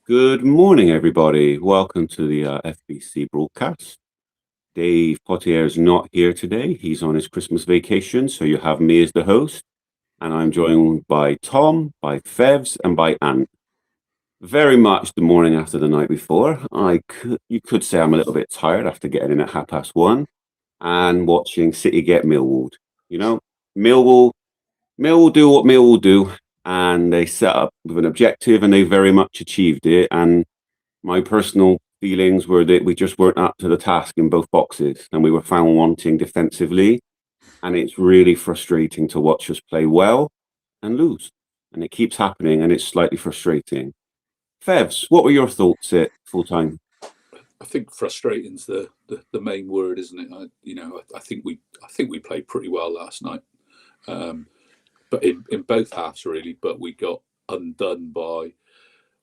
Good morning, everybody. Welcome to the FBC broadcast. Dave Potier is not here today. He's on his Christmas vacation, so you have me as the host, and I'm joined by Tom, by Fevs, and by Ant. Very much the morning after the night before. You could say I'm a little bit tired after getting in at 1:30 and watching City get Millwalled. You know, Millwall, Millwall do what Millwall do, and they set up with an objective, and they very much achieved it. And my personal feelings were that we just weren't up to the task in both boxes, and we were found wanting defensively. And it's really frustrating to watch us play well and lose. And it keeps happening, and it's slightly frustrating. Fevs, what were your thoughts at full time? I think frustrating's the main word, isn't it? I think we played pretty well last night, but in both halves really. But we got undone by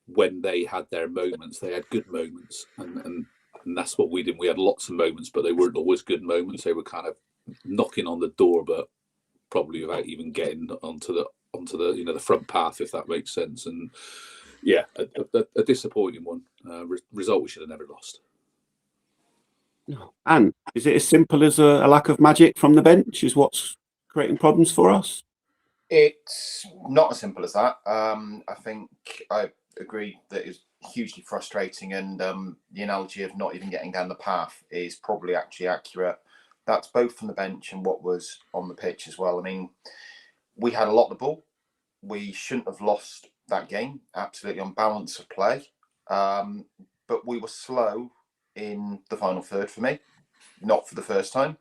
when they had their moments. They had good moments, and that's what we did. We had lots of moments, but they weren't always good moments. They were kind of knocking on the door, but probably without even getting onto the the front path, if that makes sense. And yeah, a disappointing one. Result we should have never lost. No. And is it as simple as a lack of magic from the bench is what's creating problems for us? It's not as simple as that. I think I agree that it's hugely frustrating, and the analogy of not even getting down the path is probably actually accurate. That's both from the bench and what was on the pitch as well. I mean, we had a lot of the ball. We shouldn't have lost that game, absolutely on balance of play. But we were slow in the final third for me, not for the first time.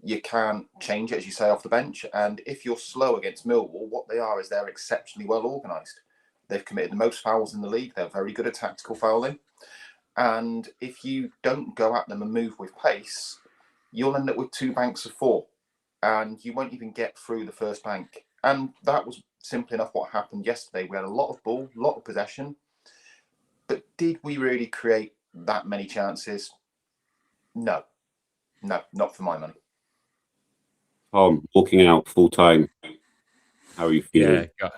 You can't change it, as you say, off the bench. And if you're slow against Millwall, what they are is they're exceptionally well organised. They've committed the most fouls in the league. They're very good at tactical fouling. And if you don't go at them and move with pace, you'll end up with two banks of four. And you won't even get through the first bank. And that was simply enough what happened yesterday. We had a lot of ball, a lot of possession. But did we really create that many chances? No. No, not for my money. Tom, walking out full time. How are you feeling? Yeah,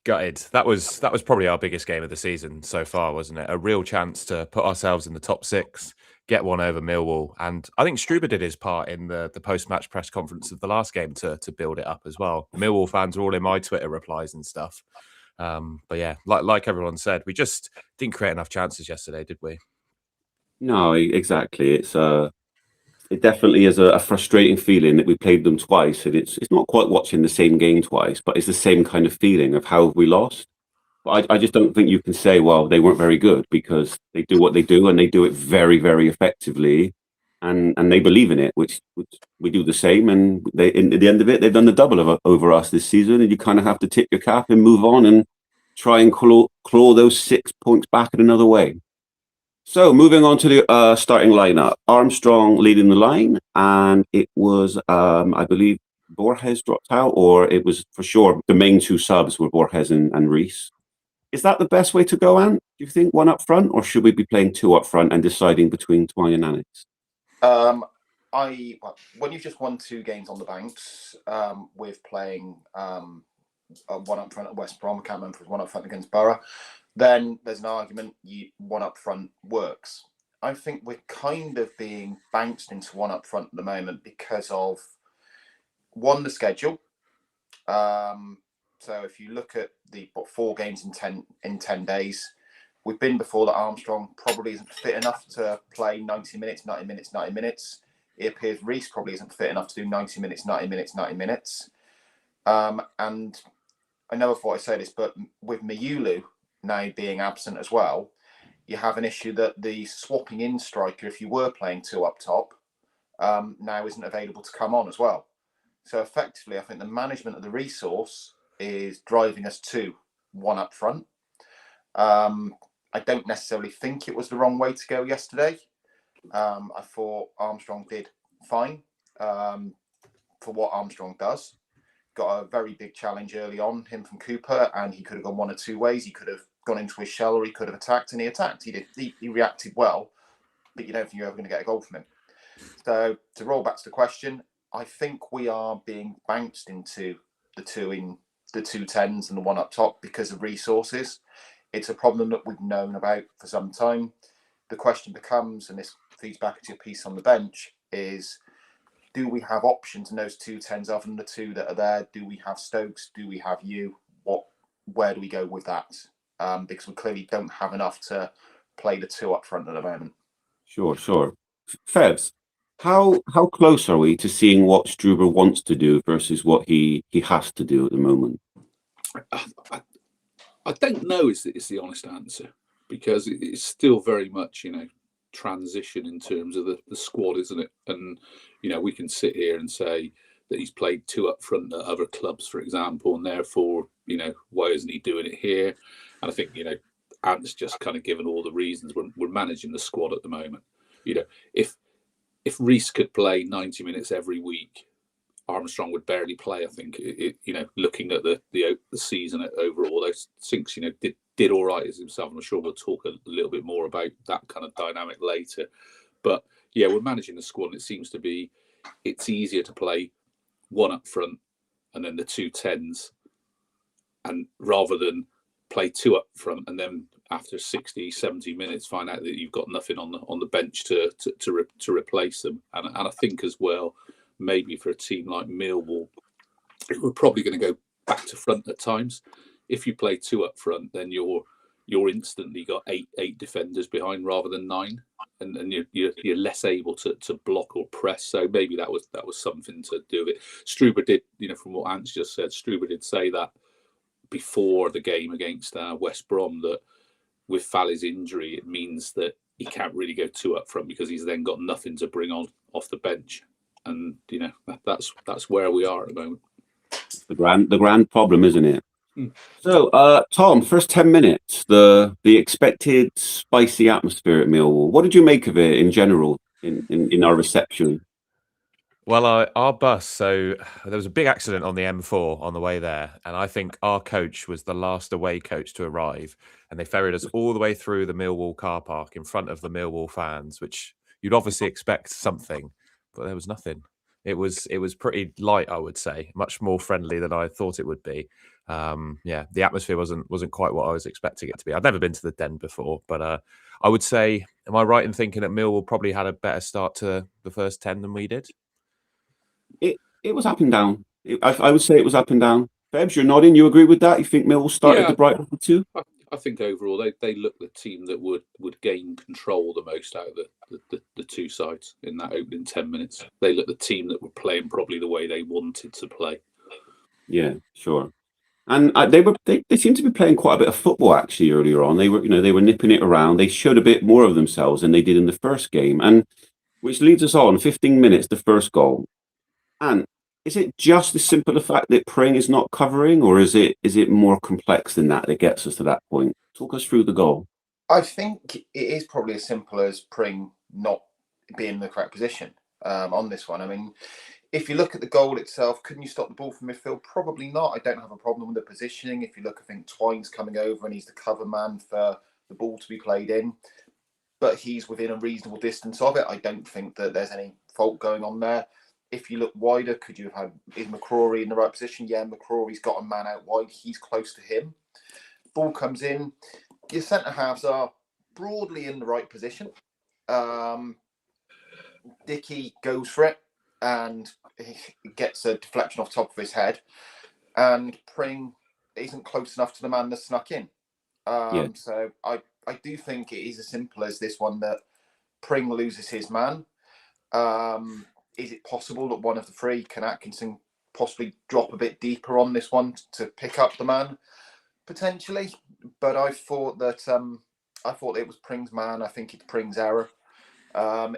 gutted. That was probably our biggest game of the season so far, wasn't it? A real chance to put ourselves in the top six, get one over Millwall, and I think Struber did his part in the post-match press conference of the last game to build it up as well. Millwall fans are all in my Twitter replies and stuff. But yeah, like everyone said, we just didn't create enough chances yesterday, did we? No, exactly. It definitely is a frustrating feeling that we played them twice, and it's not quite watching the same game twice, but it's the same kind of feeling of how have we lost. But I just don't think you can say, well, they weren't very good because they do what they do and they do it very, very effectively, and they believe in it, which we do the same. And they, in at the end of it, they've done the double over us this season, and you kind of have to tip your cap and move on and try and claw those 6 points back in another way. So moving on to the starting lineup, Armstrong leading the line, and it was, I believe, Borges dropped out, or it was for sure the main two subs were Borges and Reese. Is that the best way to go, Ant? Do you think one up front, or should we be playing two up front and deciding between Twine and Annex? When you've just won two games on the banks, with playing one up front at West Brom, I can't remember if it was one up front against Borough, then there's an argument one up front works. I think we're kind of being bounced into one up front at the moment because of the schedule. So if you look at the 4 games in 10 days, we've been before that Armstrong probably isn't fit enough to play 90 minutes, 90 minutes, 90 minutes. It appears Reese probably isn't fit enough to do 90 minutes, 90 minutes, 90 minutes. And I never thought I'd say this, but with Mayulu now being absent as well, you have an issue that the swapping in striker, if you were playing two up top, now isn't available to come on as well. So effectively, I think the management of the resource is driving us to one up front. I don't necessarily think it was the wrong way to go yesterday. I thought Armstrong did fine for what Armstrong does. Got a very big challenge early on, him from Cooper, and he could have gone one or two ways. He could have gone into his shell, or he could have attacked, and he attacked. He reacted well, but you don't think you're ever going to get a goal from him. So to roll back to the question, I think we are being bounced into the two 10s and the one up top because of resources. It's a problem that we've known about for some time. The question becomes, and this feeds back into your piece on the bench, is do we have options in those 2 10s other than the two that are there? Do we have Stokes? Do we have you? Where do we go with that? Because we clearly don't have enough to play the two up front at the moment. Sure. Febs, how close are we to seeing what Struber wants to do versus what he has to do at the moment? I don't know is the honest answer, because it's still very much, transition in terms of the squad, isn't it? And, we can sit here and say that he's played two up front at other clubs, for example, and therefore, why isn't he doing it here? And I think, Ant's just kind of given all the reasons. We're managing the squad at the moment. If Reece could play 90 minutes every week, Armstrong would barely play. I think looking at the season overall, those Sinks did all right as himself. I'm sure we'll talk a little bit more about that kind of dynamic later. But yeah, we're managing the squad, and it seems to be it's easier to play one up front and then the 2 10s, and rather than play two up front and then after 60, 70 minutes find out that you've got nothing on the bench to replace them. And I think as well, maybe for a team like Millwall, we're probably going to go back to front at times. If you play two up front, then you're instantly got eight defenders behind rather than 9, and you're less able to block or press. So maybe that was something to do with it. Struber did, from what Ant's just said, Struber did say that before the game against West Brom, that with Fally's injury, it means that he can't really go two up front because he's then got nothing to bring on off the bench. And that's where we are at the moment. The grand problem, isn't it? So, Tom, first 10 minutes, the expected spicy atmosphere at Millwall. What did you make of it in general in our reception? Well, our bus, so there was a big accident on the M4 on the way there, and I think our coach was the last away coach to arrive, and they ferried us all the way through the Millwall car park in front of the Millwall fans, which you'd obviously expect something, but there was nothing. It was pretty light, I would say, much more friendly than I thought it would be. The atmosphere wasn't quite what I was expecting it to be. I've never been to the Den before, but I would say, am I right in thinking that Millwall probably had a better start to the first 10 than we did? It was up and down. I would say it was up and down. Febs, you're nodding. You agree with that? You think Millwall started the bright too? I think overall they looked the team that would gain control the most out of the two sides in that opening 10 minutes. They looked the team that were playing probably the way they wanted to play. Yeah, sure. And they seemed to be playing quite a bit of football actually earlier on. They were nipping it around. They showed a bit more of themselves than they did in the first game, and which leads us on 15 minutes, the first goal. And is it just the simple fact that Pring is not covering, or is it more complex than that gets us to that point? Talk us through the goal. I think it is probably as simple as Pring not being in the correct position on this one. I mean, if you look at the goal itself, couldn't you stop the ball from midfield? Probably not. I don't have a problem with the positioning. If you look, I think Twine's coming over and he's the cover man for the ball to be played in, but he's within a reasonable distance of it. I don't think that there's any fault going on there. If you look wider, could you have is McCrory in the right position? Yeah, McCrory's got a man out wide. He's close to him. Ball comes in. Your centre halves are broadly in the right position. Dickey goes for it and he gets a deflection off top of his head. And Pring isn't close enough to the man that snuck in. So I do think it is as simple as this one, that Pring loses his man. Is it possible that one of the three, can Atkinson possibly drop a bit deeper on this one to pick up the man? Potentially, but I thought that it was Pring's man. I think it's Pring's error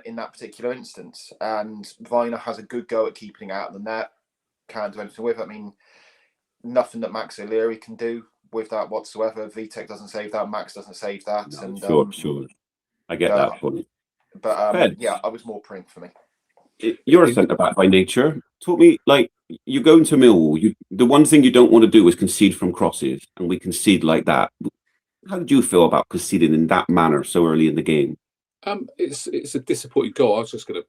in that particular instance. And Viner has a good go at keeping it out of the net. Can't do anything with it. I mean, nothing that Max O'Leary can do with that whatsoever. VTech doesn't save that. Max doesn't save that. No, and sure. I get that point. But I was more Pring for me. You're a centre back by nature. Talk me, like, you go into Millwall. The one thing you don't want to do is concede from crosses, and we concede like that. How did you feel about conceding in that manner so early in the game? It's a disappointing goal. I was just going to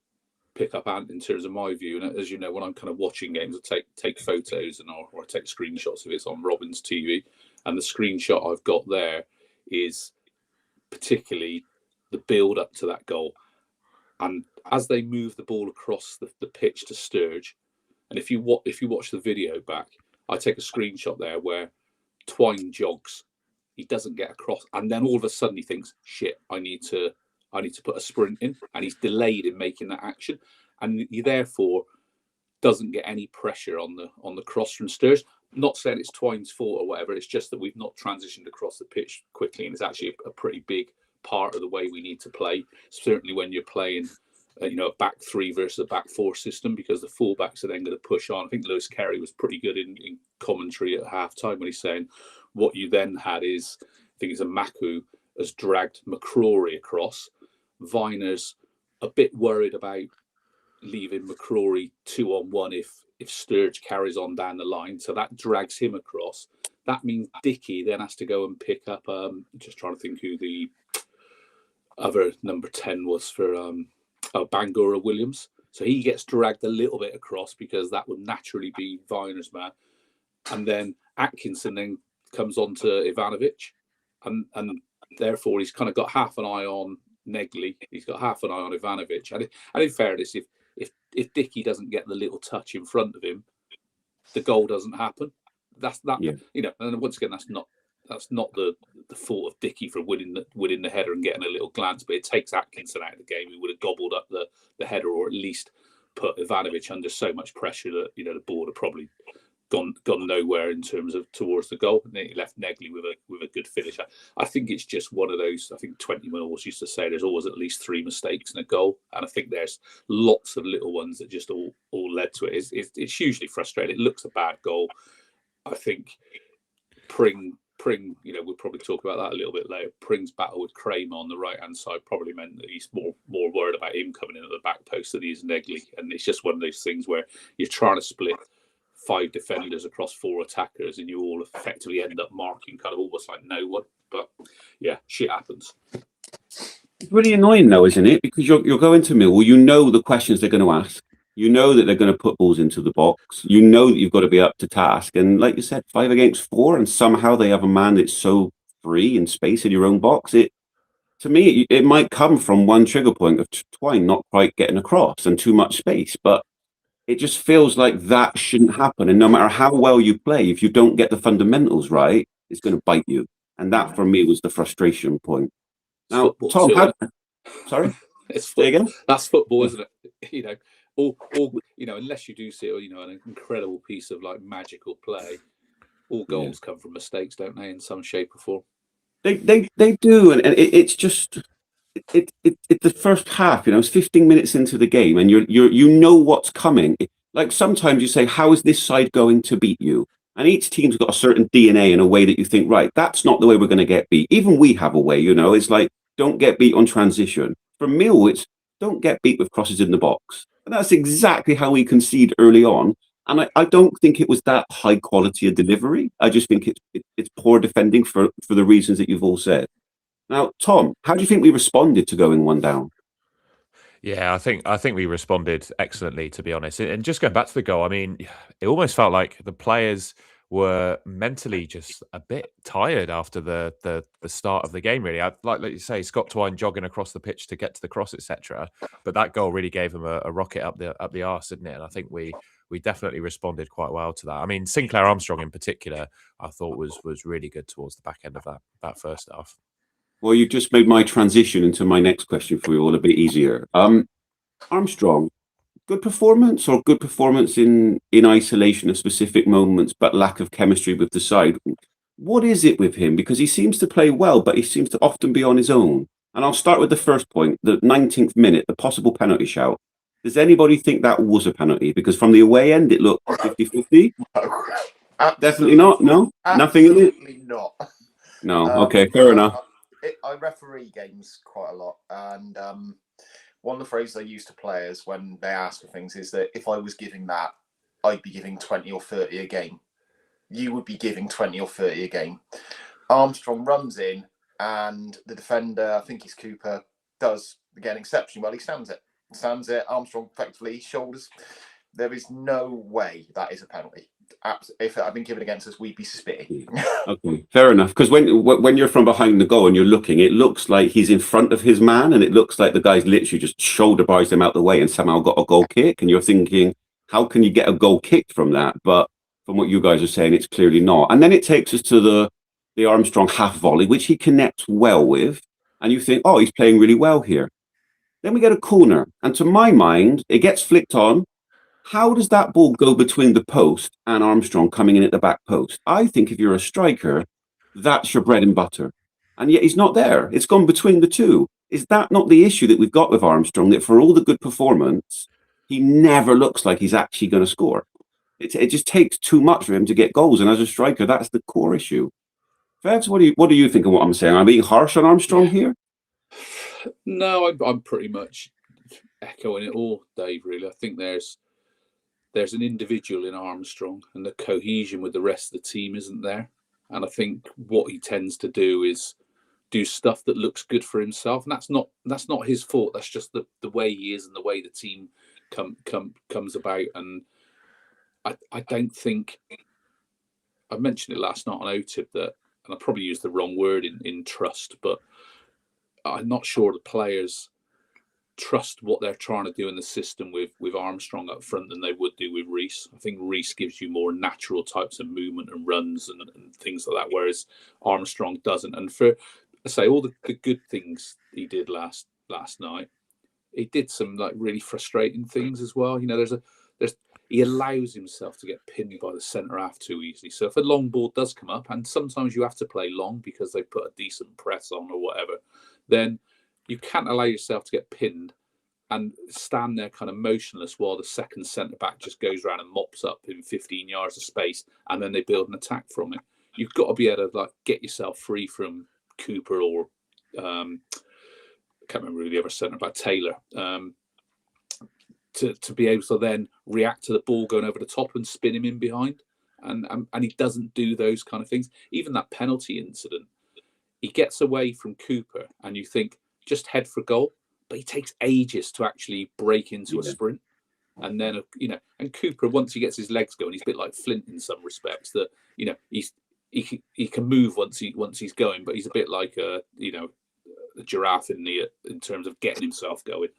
pick up Ant in terms of my view, and as you know, when I'm kind of watching games, I take photos or I take screenshots of it on Robin's TV, and the screenshot I've got there is particularly the build up to that goal. And as they move the ball across the pitch to Sturge, and if you watch the video back, I take a screenshot there where Twine jogs, he doesn't get across, and then all of a sudden he thinks, "Shit, I need to put a sprint in," and he's delayed in making that action, and he therefore doesn't get any pressure on the cross from Sturge. Not saying it's Twine's fault or whatever. It's just that we've not transitioned across the pitch quickly, and it's actually a pretty big part of the way we need to play. Certainly when you're playing, a back three versus a back four system, because the fullbacks are then going to push on. I think Lewis Carey was pretty good in commentary at halftime when he's saying what you then had is, I think it's a Maku has dragged McCrory across. Viner's a bit worried about leaving McCrory 2-on-1 if Sturge carries on down the line, so that drags him across. That means Dickey then has to go and pick up. Just trying to think who the other number 10 was for Bangura Williams. So he gets dragged a little bit across because that would naturally be Viner's man, and then Atkinson then comes on to Ivanovic, and therefore he's kind of got half an eye on Negley. He's got half an eye on Ivanovic, and in fairness, if Dickey doesn't get the little touch in front of him, the goal doesn't happen. That's that. Yeah. And once again, that's not the fault of Dickey for winning the header and getting a little glance, but it takes Atkinson out of the game. He would have gobbled up the header, or at least put Ivanovic under so much pressure that the ball would have probably gone nowhere in terms of towards the goal. And then he left Negley with a good finish. I think it's just one of those. I think 20 always used to say there's always at least 3 mistakes in a goal, and I think there's lots of little ones that just all led to it. It's hugely frustrating. It looks a bad goal. I think Pring, we'll probably talk about that a little bit later. Pring's battle with Kramer on the right-hand side probably meant that he's more worried about him coming in at the back post than he is Negley. And it's just one of those things where you're trying to split 5 defenders across 4 attackers, and you all effectively end up marking kind of almost like no one. But yeah, shit happens. It's really annoying though, isn't it? Because you're going to Millwall, you know the questions they're going to ask. You know that they're going to put balls into the box. You know that you've got to be up to task. And like you said, 5 against 4, and somehow they have a man that's so free in space in your own box. To me, it might come from one trigger point of Twine not quite getting across and too much space. But it just feels like that shouldn't happen. And no matter how well you play, if you don't get the fundamentals right, it's going to bite you. And that, for me, was the frustration point. Now, Tom, sorry? It's football. Again? That's football, isn't it? Or unless you do see an incredible piece of like magical play, all goals come from mistakes, don't they? In some shape or form. They do, and it's just it's the first half. It's 15 minutes into the game, and you know what's coming. Like sometimes you say, how is this side going to beat you? And each team's got a certain DNA in a way that you think, right, that's not the way we're going to get beat. Even we have a way, it's like, don't get beat on transition. For Mill, it's don't get beat with crosses in the box. And that's exactly how we concede early on. And I don't think it was that high quality a delivery. I just think it's poor defending for the reasons that you've all said. Now, Tom, how do you think we responded to going 1 down? Yeah, I think we responded excellently, to be honest. And just going back to the goal, I mean, it almost felt like the players were mentally just a bit tired after the start of the game. Really, like you say, Scott Twine jogging across the pitch to get to the cross, etc. But that goal really gave him a rocket up the arse, didn't it? And I think we definitely responded quite well to that. I mean, Sinclair Armstrong in particular, I thought was really good towards the back end of that first half. Well, you just made my transition into my next question for you all a bit easier. Armstrong, good performance or good performance in isolation of specific moments, but lack of chemistry with the side? What is it with him? Because he seems to play well, but he seems to often be on his own. And I'll start with the first point, the 19th minute, the possible penalty shout. Does anybody think that was a penalty? Because from the away end, it looked 50-50. No, definitely not. No, nothing in it. Absolutely not. No. Okay, fair enough. I referee games quite a lot, and one of the phrases I use to players when they ask for things is that if I was giving that, I'd be giving 20 or 30 a game. You would be giving 20 or 30 a game. Armstrong runs in, and the defender, I think he's Cooper, does again exceptionally well. He stands it. Armstrong effectively shoulders. There is no way that is a penalty. if it had been given against us, we'd be spitty. Okay, fair enough. Because when you're from behind the goal and you're looking, it looks like he's in front of his man, and it looks like the guy's literally just shoulder bars him out the way and somehow got a goal kick. And you're thinking, how can you get a goal kicked from that? But from what you guys are saying, it's clearly not. And then it takes us to the Armstrong half volley, which he connects well with, and you think, oh, he's playing really well here. Then we get a corner, and to my mind, it gets flicked on. How does that ball go between the post and Armstrong coming in at the back post? I think if you're a striker, that's your bread and butter. And yet he's not there. It's gone between the two. Is that not the issue that we've got with Armstrong, that for all the good performance, he never looks like he's actually going to score? It just takes too much for him to get goals. And as a striker, that's the core issue. Feds, what do you think of what I'm saying? I'm being harsh on Armstrong here? No, I'm pretty much echoing it all, Dave, really. I think there's an individual in Armstrong, and the cohesion with the rest of the team isn't there. And I think what he tends to do is do stuff that looks good for himself, and that's not his fault. That's just the way he is and the way the team comes about. And I don't think, I mentioned it last night on OTIP, that, and I probably used the wrong word in trust, but I'm not sure the players trust what they're trying to do in the system with Armstrong up front than they would do with Reece. I think Reece gives you more natural types of movement and runs and things like that, whereas Armstrong doesn't. And for, I say, all the good things he did last night, he did some like really frustrating things as well. You know, he allows himself to get pinned by the centre half too easily. So if a long ball does come up, and sometimes you have to play long because they put a decent press on or whatever, then you can't allow yourself to get pinned and stand there kind of motionless while the second centre back just goes around and mops up in 15 yards of space, and then they build an attack from it. You've got to be able to like get yourself free from Cooper or I can't remember who the other centre back, Taylor, to be able to then react to the ball going over the top and spin him in behind. And he doesn't do those kind of things. Even that penalty incident, he gets away from Cooper, and you think just head for goal, but he takes ages to actually break into a sprint. And then, you know, and Cooper, once he gets his legs going, he's a bit like Flint in some respects, that, you know, he can move once he's going, but he's a bit like a giraffe in terms of getting himself going,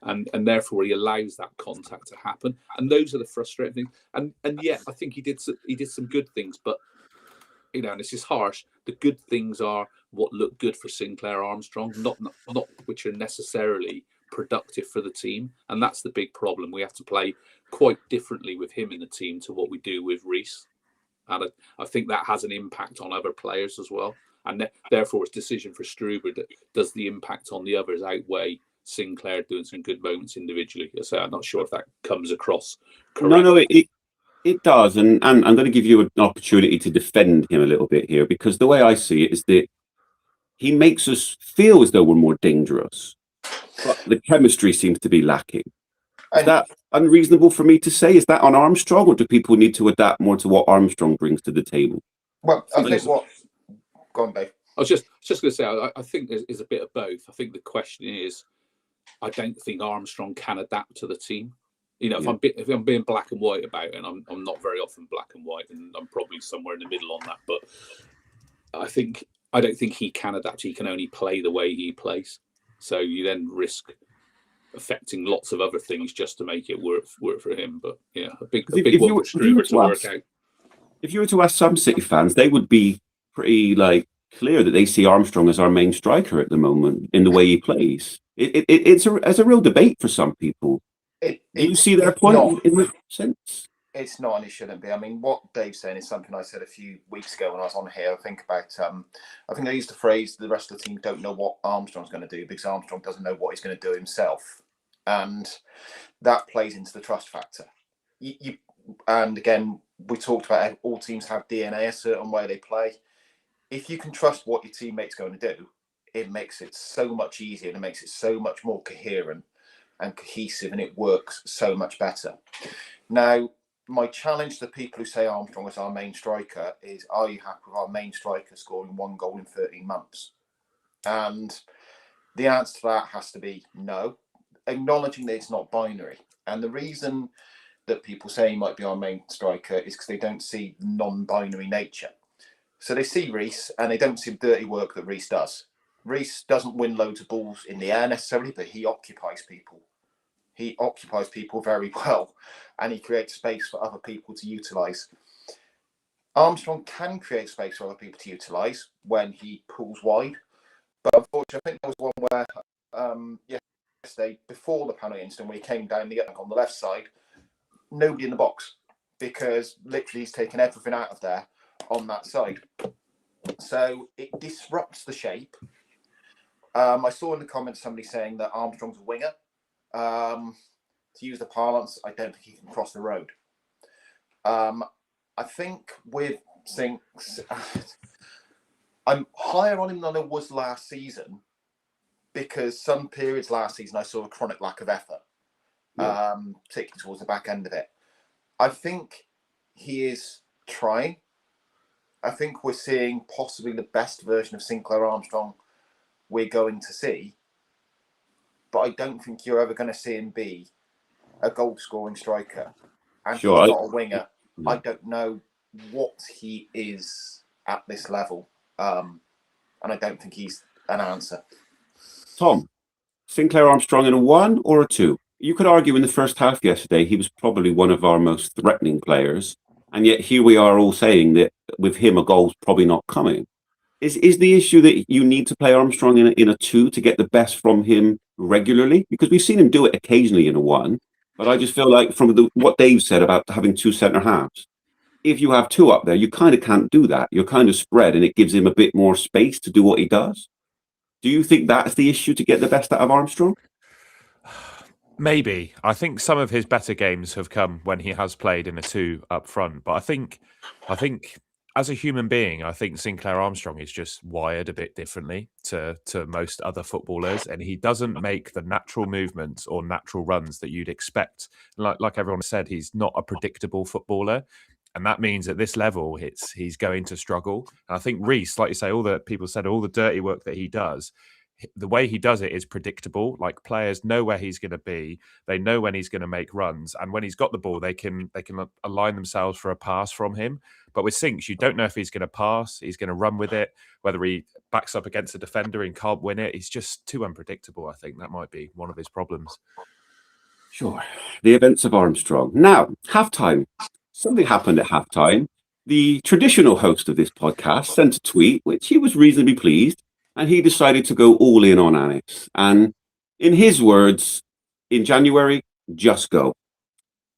and therefore he allows that contact to happen. And those are the frustrating things. And yet I think he did some good things, but, you know, and this is harsh, the good things are what look good for Sinclair Armstrong, not which are necessarily productive for the team. And that's the big problem. We have to play quite differently with him in the team to what we do with Reece. And I think that has an impact on other players as well. And therefore, it's decision for Struber. Does the impact on the others outweigh Sinclair doing some good moments individually? So I'm not sure if that comes across correctly. No, it does. And I'm going to give you an opportunity to defend him a little bit here, because the way I see it is that he makes us feel as though we're more dangerous, but the chemistry seems to be lacking. Is that unreasonable for me to say? Is that on Armstrong, or do people need to adapt more to what Armstrong brings to the table? Well, I think what... Go on, Dave. I was just going to say, I think there's a bit of both. I think the question is, I don't think Armstrong can adapt to the team. You know, if I'm being black and white about it, and I'm not very often black and white, and I'm probably somewhere in the middle on that, but I don't think he can adapt. He can only play the way he plays. So you then risk affecting lots of other things just to make it work for him. But yeah, a big one for Struber to work out. If you were to ask some City fans, they would be pretty clear that they see Armstrong as our main striker at the moment in the way he plays. It's a real debate for some people. Do you see their point in that sense? It's not, and it shouldn't be. I mean, what Dave's saying is something I said a few weeks ago when I was on here. I think I used the phrase, the rest of the team don't know what Armstrong's going to do, because Armstrong doesn't know what he's going to do himself. And that plays into the trust factor. And again, we talked about all teams have DNA, a certain way they play. If you can trust what your teammate's going to do, it makes it so much easier, and it makes it so much more coherent and cohesive, and it works so much better. Now, my challenge to people who say Armstrong is our main striker is, are you happy with our main striker scoring 1 goal in 13 months? And the answer to that has to be no, acknowledging that it's not binary. And the reason that people say he might be our main striker is because they don't see non-binary nature. So they see Reece and they don't see the dirty work that Reece does. Reece doesn't win loads of balls in the air necessarily, but he occupies people. He occupies people very well, and he creates space for other people to utilise. Armstrong can create space for other people to utilise when he pulls wide, but unfortunately, I think there was one where yesterday, before the penalty incident, where he came down on the left side, nobody in the box, because literally he's taken everything out of there on that side. So it disrupts the shape. I saw in the comments somebody saying that Armstrong's a winger. To use the parlance, I don't think he can cross the road. I think with Sinks, I'm higher on him than I was last season, because some periods last season I saw a chronic lack of effort, particularly towards the back end of it. I think he is trying. I think we're seeing possibly the best version of Sinclair Armstrong we're going to see, but I don't think you're ever going to see him be a goal-scoring striker. And he's not a winger. I don't know what he is at this level, and I don't think he's an answer. Tom, Sinclair Armstrong in a 1 or a 2? You could argue in the first half yesterday he was probably one of our most threatening players, and yet here we are all saying that with him a goal's probably not coming. Is the issue that you need to play Armstrong in a 2 to get the best from him regularly? Because we've seen him do it occasionally in a 1, but I just feel like from what Dave said about having 2 centre halves, if you have 2 up there, you kind of can't do that. You're kind of spread, and it gives him a bit more space to do what he does. Do you think that's the issue to get the best out of Armstrong? Maybe. I think some of his better games have come when he has played in a 2 up front. But I think as a human being, I think Sinclair Armstrong is just wired a bit differently to most other footballers, and he doesn't make the natural movements or natural runs that you'd expect. Like everyone said, he's not a predictable footballer. And that means at this level, he's going to struggle. And I think Reece, like you say, all the people said, all the dirty work that he does, the way he does it is predictable. Like, players know where he's going to be. They know when he's going to make runs. And when he's got the ball, they can align themselves for a pass from him. But with Sinks, you don't know if he's going to pass, he's going to run with it, whether he backs up against a defender and can't win it. He's just too unpredictable. I think that might be one of his problems. Sure. The events of Armstrong. Now, halftime. Something happened at halftime. The traditional host of this podcast sent a tweet, which he was reasonably pleased, and he decided to go all in on Anis. And in his words, in January, just go.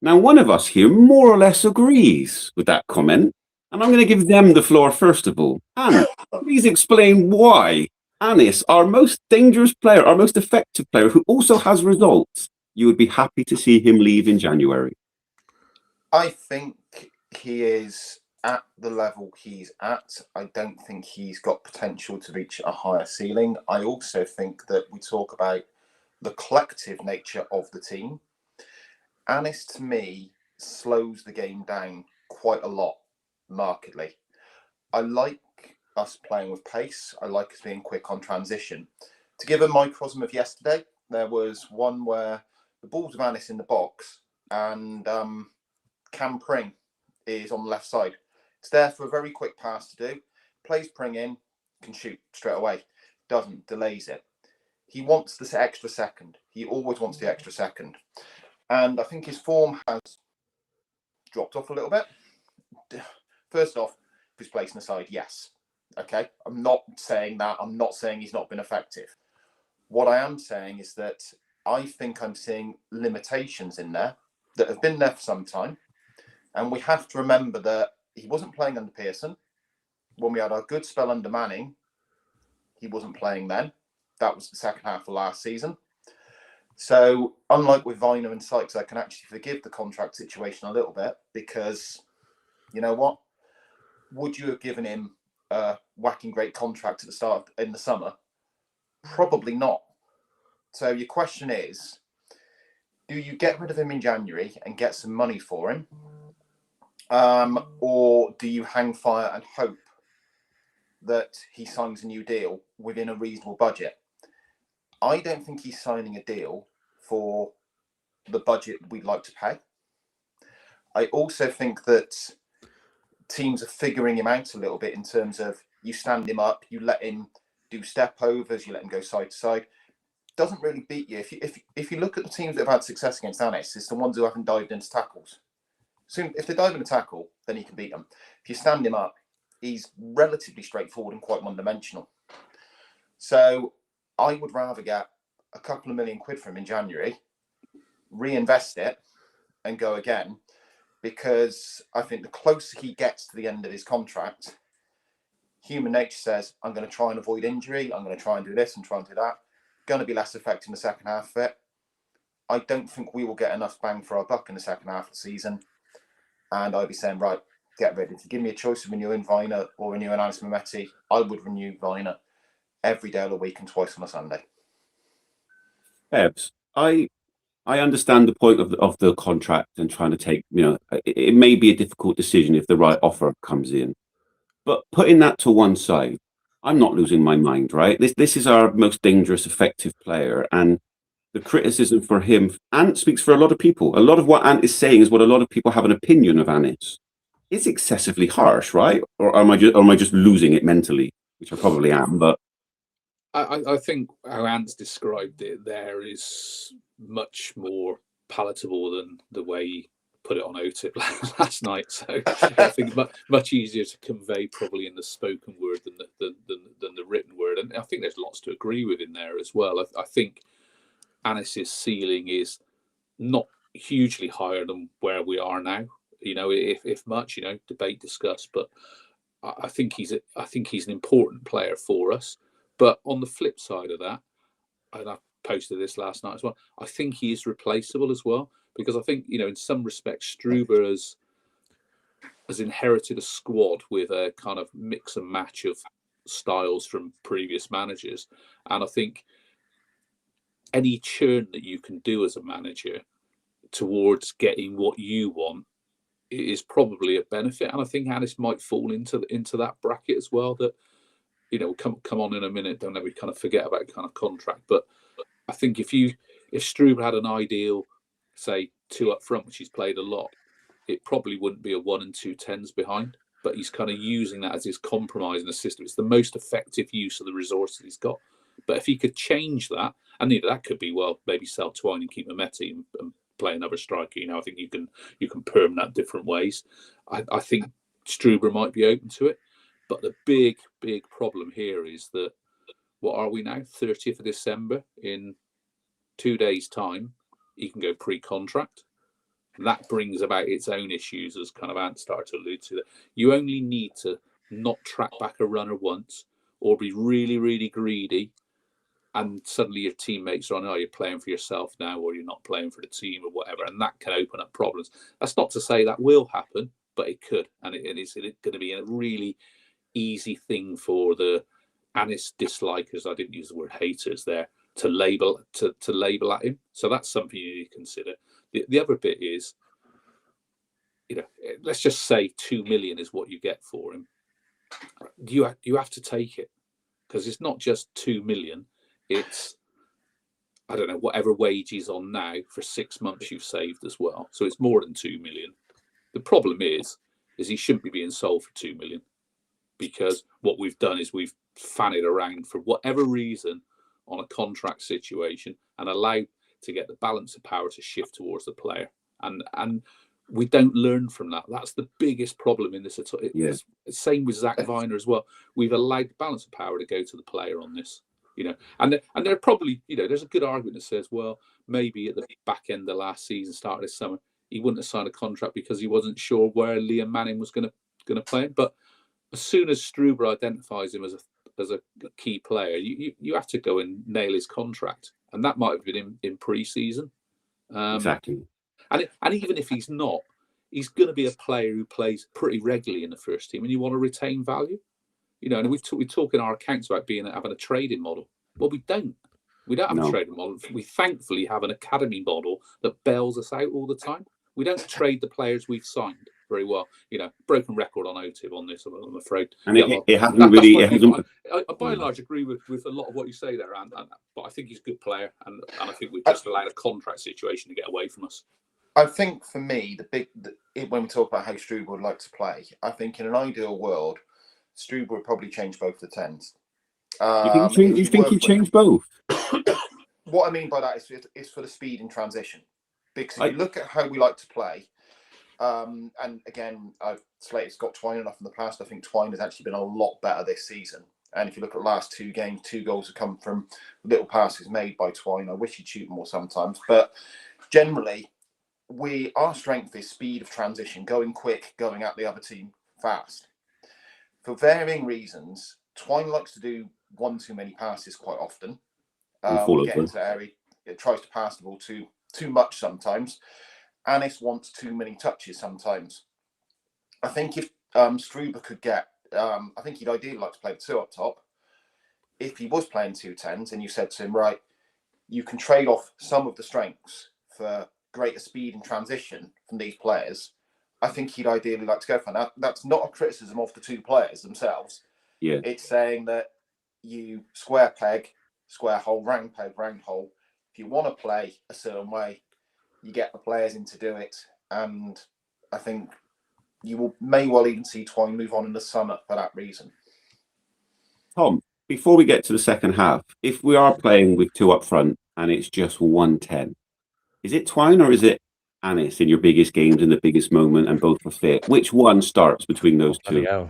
Now, one of us here more or less agrees with that comment, and I'm going to give them the floor first of all. And please explain why Anis, our most dangerous player, our most effective player, who also has results, you would be happy to see him leave in January. I think he is at the level he's at. I don't think he's got potential to reach a higher ceiling. I also think that we talk about the collective nature of the team. Anis, to me, slows the game down quite a lot, markedly. I like us playing with pace. I like us being quick on transition. To give a microcosm of yesterday, there was one where the ball's of Anis in the box, and Cam Pring is on the left side. It's there for a very quick pass to do. Plays Pring in, can shoot straight away. Doesn't, delays it. He wants this extra second. He always wants the extra second. And I think his form has dropped off a little bit. First off, if he's placing aside, yes. Okay, I'm not saying that. I'm not saying he's not been effective. What I am saying is that I think I'm seeing limitations in there that have been there for some time. And we have to remember that he wasn't playing under Pearson. When we had our good spell under Manning, he wasn't playing then. That was the second half of last season. So unlike with Viner and Sykes, I can actually forgive the contract situation a little bit, because you know what? Would you have given him a whacking great contract at the start in the summer? Probably not. So your question is, do you get rid of him in January and get some money for him? Or do you hang fire and hope that he signs a new deal within a reasonable budget? I don't think he's signing a deal for the budget we'd like to pay. I also think that teams are figuring him out a little bit in terms of you stand him up, you let him do step overs, you let him go side to side. Doesn't really beat you. If you look at the teams that have had success against Anis, it's the ones who haven't dived into tackles. So if they dive into tackle, then he can beat them. If you stand him up, he's relatively straightforward and quite one-dimensional. So I would rather get a couple of £1 million for him in January, reinvest it, and go again, because I think the closer he gets to the end of his contract, human nature says, I'm going to try and avoid injury, I'm going to try and do this and try and do that. Going to be less effective in the second half of it. I don't think we will get enough bang for our buck in the second half of the season. And I'd be saying, right, get ready. If you give me a choice of renewing Viner or renewing Anis Mehmeti, I would renew Viner every day of the week and twice on a Sunday. Ebbs, I understand the point of the contract and trying to take, it may be a difficult decision if the right offer comes in. But putting that to one side, I'm not losing my mind, right? This is our most dangerous, effective player. And the criticism for him, Ant speaks for a lot of people. A lot of what Ant is saying is what a lot of people have an opinion of Anis. It's excessively harsh, right? Or am I just losing it mentally, which I probably am, but I think how Ant's described it there is much more palatable than the way he put it on OTIP last night. So I think much easier to convey probably in the spoken word than the written word. And I think there's lots to agree with in there as well. I think Anis's ceiling is not hugely higher than where we are now. If much, debate, discuss. But I think he's an important player for us. But on the flip side of that, and I posted this last night as well, I think he is replaceable as well, because I think, in some respects, Struber has inherited a squad with a kind of mix and match of styles from previous managers. And I think any churn that you can do as a manager towards getting what you want is probably a benefit. And I think Anis might fall into that bracket as well, that, come on in a minute, don't ever kind of forget about kind of contract. But I think if Struber had an ideal, say, 2 up front, which he's played a lot, it probably wouldn't be a 1 and 2 10s behind. But he's kind of using that as his compromise in the system. It's the most effective use of the resources he's got. But if he could change that, and that could be, well, maybe sell Twine and keep Mehmeti and play another striker. I think you can perm that different ways. I think Struber might be open to it. But the big problem here is that, what are we now? 30th of December. In 2 days' time, he can go pre-contract. That brings about its own issues, as kind of Ant started to allude to. That you only need to not track back a runner once, or be really, really greedy, and suddenly your teammates are on, you're playing for yourself now, or you're not playing for the team, or whatever, and that can open up problems. That's not to say that will happen, but it could, and it is going to be a really easy thing for the Anis dislikers, I didn't use the word haters there, to label at him. So that's something you need to consider. The other bit is, let's just say 2 million is what you get for him. You have to take it, because it's not just 2 million. It's, I don't know, whatever wage he's on now for 6 months you've saved as well. So it's more than 2 million. The problem is he shouldn't be being sold for 2 million, because what we've done is we've fannied around for whatever reason on a contract situation and allowed to get the balance of power to shift towards the player. And we don't learn from that. That's the biggest problem in this. It's same with Zach Viner as well. We've allowed the balance of power to go to the player on this. And there probably, there's a good argument that says, well, maybe at the back end of last season, start of this summer, he wouldn't have signed a contract because he wasn't sure where Liam Manning was going to play him. But as soon as Struber identifies him as a key player, you have to go and nail his contract, and that might have been in pre-season. Exactly. And even if he's not, he's going to be a player who plays pretty regularly in the first team, and you want to retain value. And we talk in our accounts about having a trading model. Well, we don't. We don't have a trading model. We thankfully have an academy model that bails us out all the time. We don't trade the players we've signed very well. Broken record on OTIP on this, I'm afraid. And it hasn't really. I by and large agree with a lot of what you say there, but I think he's a good player, and I think we've just allowed a contract situation to get away from us. I think for me, when we talk about how Struber would like to play, I think in an ideal world, Struber would probably change both the tens. You think he'd change both? What I mean by that is for the speed in transition. Because if you look at how we like to play, and again, I've slated Scott Twine enough in the past. I think Twine has actually been a lot better this season. And if you look at the last 2 games, 2 goals have come from little passes made by Twine. I wish he'd shoot more sometimes. But generally, our strength is speed of transition, going quick, going at the other team fast. For varying reasons, Twine likes to do one too many passes quite often. Get into the area, it tries to pass the ball too much sometimes. Anis wants too many touches sometimes. I think if Struber could get, I think he'd ideally like to play the 2 up top. If he was playing 2 tens and you said to him, right, you can trade off some of the strengths for greater speed and transition from these players, I think he'd ideally like to go for that. That's not a criticism of the 2 players themselves. Yeah. It's saying that you square peg, square hole, round peg, round hole. If you want to play a certain way, you get the players in to do it. And I think you may well even see Twine move on in the summer for that reason. Tom, before we get to the second half, if we are playing with 2 up front and it's just 1-10, is it Twine or is it Anis in your biggest games in the biggest moment and both are fit? Which one starts between those 2?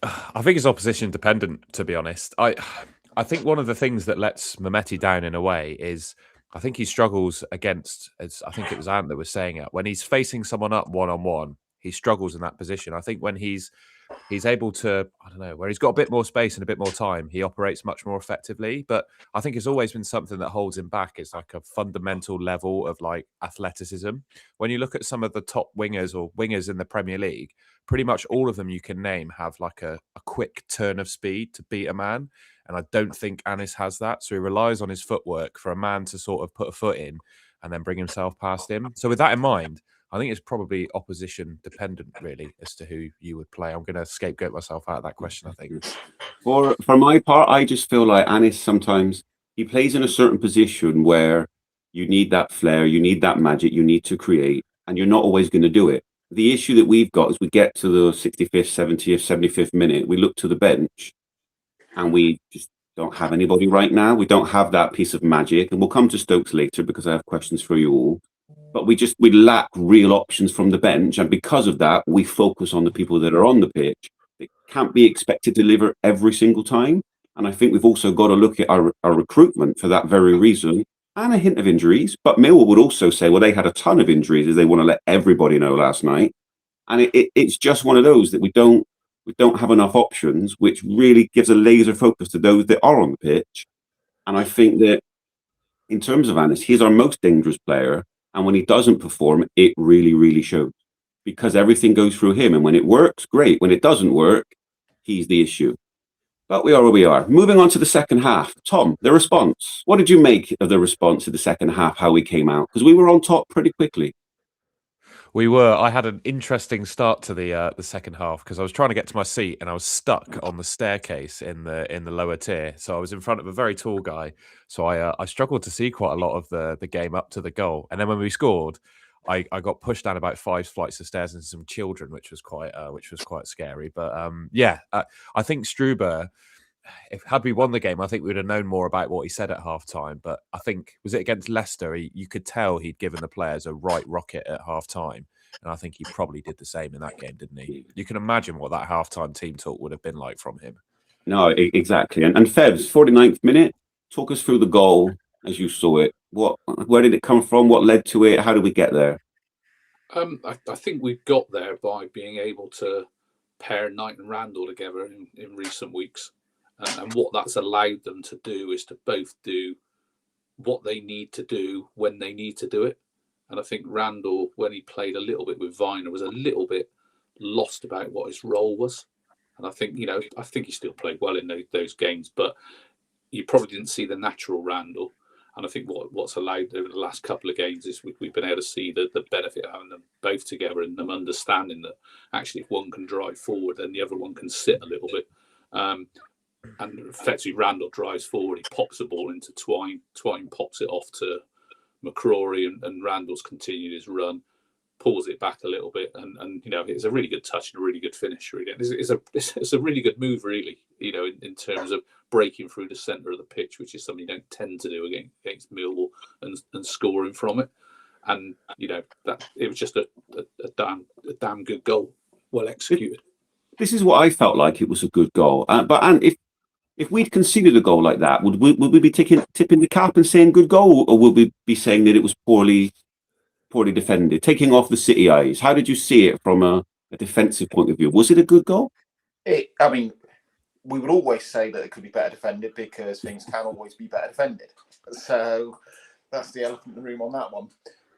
I think it's opposition dependent, to be honest. I think one of the things that lets Mehmeti down in a way is I think he struggles against, as I think it was Ant that was saying it, when he's facing someone up one-on-one, he struggles in that position. I think when he's able to, I don't know, where he's got a bit more space and a bit more time, he operates much more effectively. But I think it's always been something that holds him back is like a fundamental level of like athleticism. When you look at some of the top wingers or wingers in the Premier League, pretty much all of them you can name have like a quick turn of speed to beat a man. And I don't think Anis has that. So he relies on his footwork for a man to sort of put a foot in and then bring himself past him. So with that in mind, I think it's probably opposition dependent, really, as to who you would play. I'm going to scapegoat myself out of that question, I think. For my part, I just feel like Anis sometimes, he plays in a certain position where you need that flair, you need that magic, you need to create, and you're not always going to do it. The issue that we've got is we get to the 65th, 70th, 75th minute, we look to the bench, and we just don't have anybody right now. We don't have that piece of magic, and we'll come to Stokes later because I have questions for you all. But we lack real options from the bench, and because of that, we focus on the people that are on the pitch. They can't be expected to deliver every single time, and I think we've also got to look at our recruitment for that very reason, and a hint of injuries. But Millwall would also say, well, they had a ton of injuries, as they want to let everybody know last night, and it's just one of those that we don't have enough options, which really gives a laser focus to those that are on the pitch. And I think that in terms of Anis, he's our most dangerous player. And when he doesn't perform, it really, really shows because everything goes through him. And when it works, great. When it doesn't work, he's the issue. But we are where we are. Moving on to the second half. Tom, the response. What did you make of the response to the second half, how we came out? Because we were on top pretty quickly. We were. I had an interesting start to the second half because I was trying to get to my seat and I was stuck on the staircase in the lower tier. So I was in front of a very tall guy. So I struggled to see quite a lot of the game up to the goal. And then when we scored, I got pushed down about 5 flights of stairs into some children, which was quite scary. But I think Struber, had we won the game, I think we would have known more about what he said at half time. But I think, was it against Leicester? You could tell he'd given the players a right rocket at half time. And I think he probably did the same in that game, didn't he? You can imagine what that halftime team talk would have been like from him. No, exactly. And Febs, 49th minute, talk us through the goal as you saw it. Where did it come from? What led to it? How did we get there? I think we got there by being able to pair Knight and Randall together in recent weeks. And what that's allowed them to do is to both do what they need to do when they need to do it. And I think Randall, when he played a little bit with Viner, was a little bit lost about what his role was. And I think he still played well in those games, but you probably didn't see the natural Randall. And I think what's allowed over the last couple of games is we've been able to see the benefit of having them both together and them understanding that actually if one can drive forward, then the other one can sit a little bit. And effectively, Randall drives forward. He pops the ball into Twine. Twine pops it off to McCrory and Randall's continued his run, pulls it back a little bit, and it's a really good touch and a really good finish. Really, it's a really good move, really. In terms of breaking through the centre of the pitch, which is something you don't tend to do against Millwall and scoring from it. And that it was just a damn good goal, well executed. This is what I felt like it was a good goal. But if we'd conceded a goal like that, would we be tipping the cap and saying good goal, or would we be saying that it was poorly defended? Taking off the City eyes, how did you see it from a defensive point of view? Was it a good goal? We would always say that it could be better defended because things can always be better defended. So that's the elephant in the room on that one.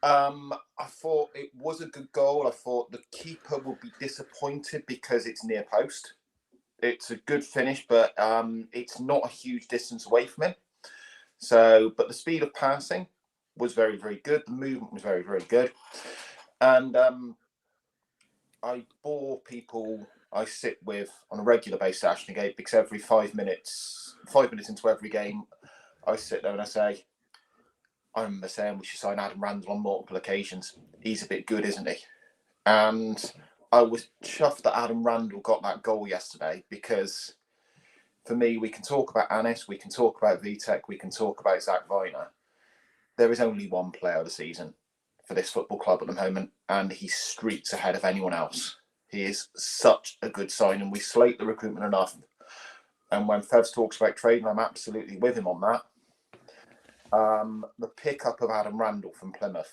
I thought it was a good goal. I thought the keeper will be disappointed because it's near post. It's a good finish, but it's not a huge distance away from him. But the speed of passing was very, very good. The movement was very, very good. And I bore people I sit with on a regular basis at Ashley Gate because every 5 minutes into every game, I sit there and I say, I remember saying we should sign Adam Randall on multiple occasions. He's a bit good, isn't he? And I was chuffed that Adam Randall got that goal yesterday because, for me, we can talk about Anis, we can talk about Vitek, we can talk about Zach Viner. There is only one player of the season for this football club at the moment, and he's streets ahead of anyone else. He is such a good sign, and we slate the recruitment enough. And when Fevs talks about trading, I'm absolutely with him on that. The pickup of Adam Randall from Plymouth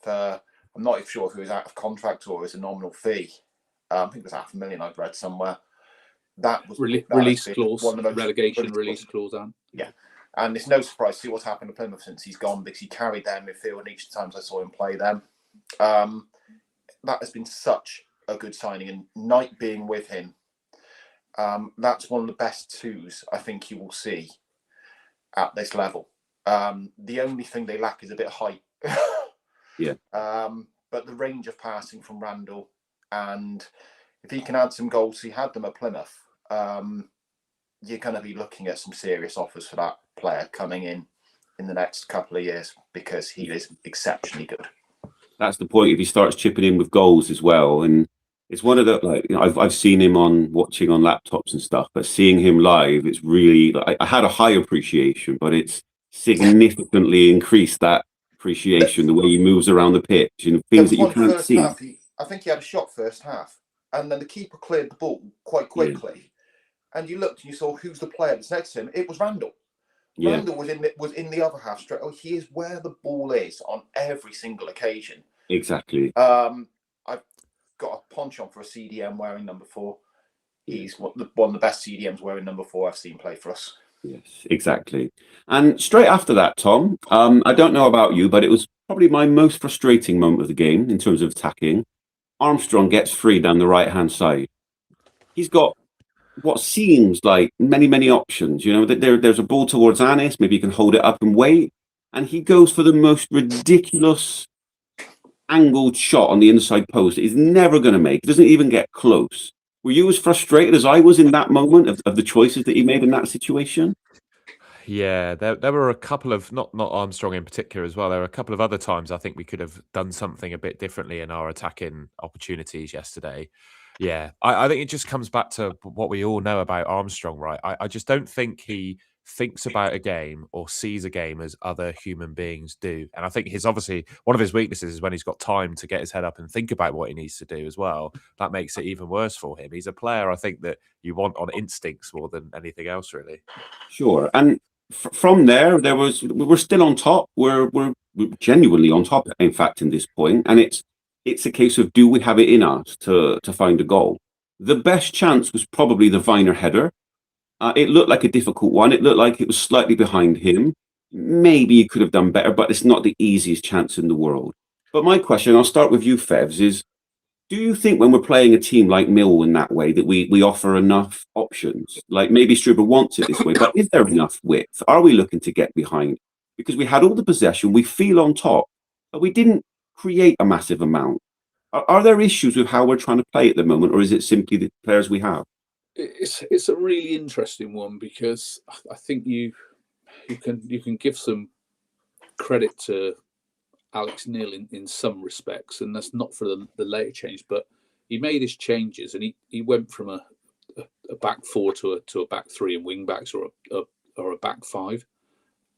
I'm not even sure if he was out of contract or as a nominal fee. I think it was $500,000 I've read somewhere. That was release clause, relegation release clause, Anne. Yeah, and it's no surprise to see what's happened to Plymouth since he's gone because he carried their midfield and each times I saw him play them. That has been such a good signing, and Knight being with him, that's one of the best twos I think you will see at this level. The only thing they lack is a bit of height. Yeah. But the range of passing from Randall, and if he can add some goals, he had them at Plymouth, you're going to be looking at some serious offers for that player coming in the next couple of years because he is exceptionally good. That's the point. If he starts chipping in with goals as well, and it's one of the I've seen him watching on laptops and stuff, but seeing him live, it's really I had a high appreciation, but it's significantly increased that appreciation, the way he moves around the pitch and things that you can't see. I think he had a shot first half, and then the keeper cleared the ball quite quickly, and you looked and you saw who's the player that's next to him. It was Randall. Yeah. Randall was in the other half straight. He is where the ball is on every single occasion. Exactly. I've got a penchant for a CDM wearing number 4. He's one of the best CDMs wearing number 4 I've seen play for us. Yes, exactly. And straight after that, Tom, I don't know about you, but it was probably my most frustrating moment of the game in terms of attacking. Armstrong gets free down the right-hand side. He's got what seems like many, many options. There's a ball towards Anis, maybe he can hold it up and wait. And he goes for the most ridiculous angled shot on the inside post. He's never going to make. He doesn't even get close. Were you as frustrated as I was in that moment of the choices that he made in that situation? Yeah, there were a couple of, not Armstrong in particular as well, there were a couple of other times I think we could have done something a bit differently in our attacking opportunities yesterday. Yeah, I think it just comes back to what we all know about Armstrong, right? I just don't think he thinks about a game or sees a game as other human beings do. And I think obviously one of his weaknesses is when he's got time to get his head up and think about what he needs to do as well. That makes it even worse for him. He's a player, I think, that you want on instincts more than anything else, really. Sure. And from there, we're still on top. We're genuinely on top, in fact, in this point. And it's a case of, do we have it in us to find a goal? The best chance was probably the Viner header. It looked like a difficult one. It looked like it was slightly behind him. Maybe he could have done better, but it's not the easiest chance in the world. But my question, I'll start with you, Fevs, is do you think when we're playing a team like Millwall in that way that we offer enough options? Like maybe Struber wants it this way, but is there enough width? Are we looking to get behind? Because we had all the possession, we feel on top, but we didn't create a massive amount. Are there issues with how we're trying to play at the moment, or is it simply the players we have? It's a really interesting one because I think you can give some credit to Alex Neil in some respects, and that's not for the later change, but he made his changes and he went from a back four to a back three and wing backs, or a back five,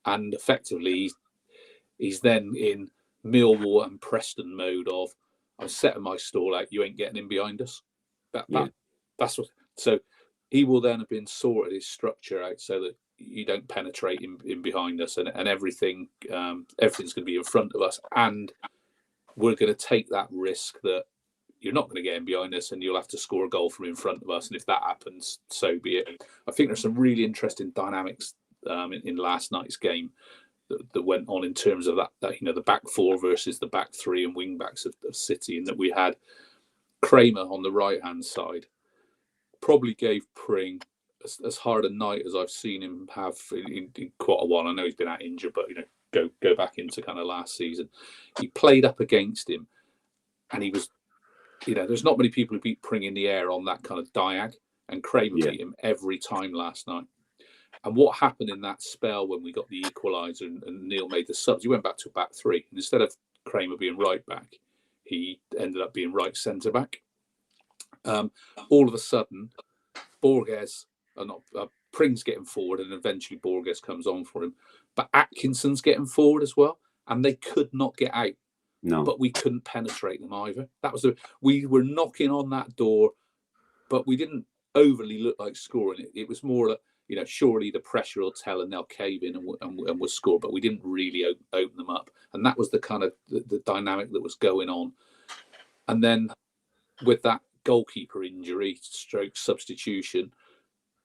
and effectively he's then in Millwall and Preston mode of, I'm setting my stall out, you ain't getting in behind us. That's what. So he will then have been sorted his structure out so that you don't penetrate in behind us, and everything's going to be in front of us, and we're going to take that risk that you're not going to get in behind us and you'll have to score a goal from in front of us, and if that happens, so be it. I think there's some really interesting dynamics in last night's game that went on in terms of that the back four versus the back three and wing backs of City, and that we had Kramer on the right hand side probably gave Pring as hard a night as I've seen him have in quite a while. I know he's been out injured, but go back into kind of last season. He played up against him, and he was, there's not many people who beat Pring in the air on that kind of diag, and Kramer beat him every time last night. And what happened in that spell when we got the equaliser and Neil made the subs, he went back to a back three, and instead of Kramer being right back, he ended up being right centre back. All of a sudden, Pring's getting forward, and eventually Borges comes on for him. But Atkinson's getting forward as well, and they could not get out. No, but we couldn't penetrate them either. We were knocking on that door, but we didn't overly look like scoring it. It was more like, surely the pressure will tell and they'll cave in and we'll score. But we didn't really open them up, and that was the kind of the dynamic that was going on. And then with that goalkeeper injury stroke substitution,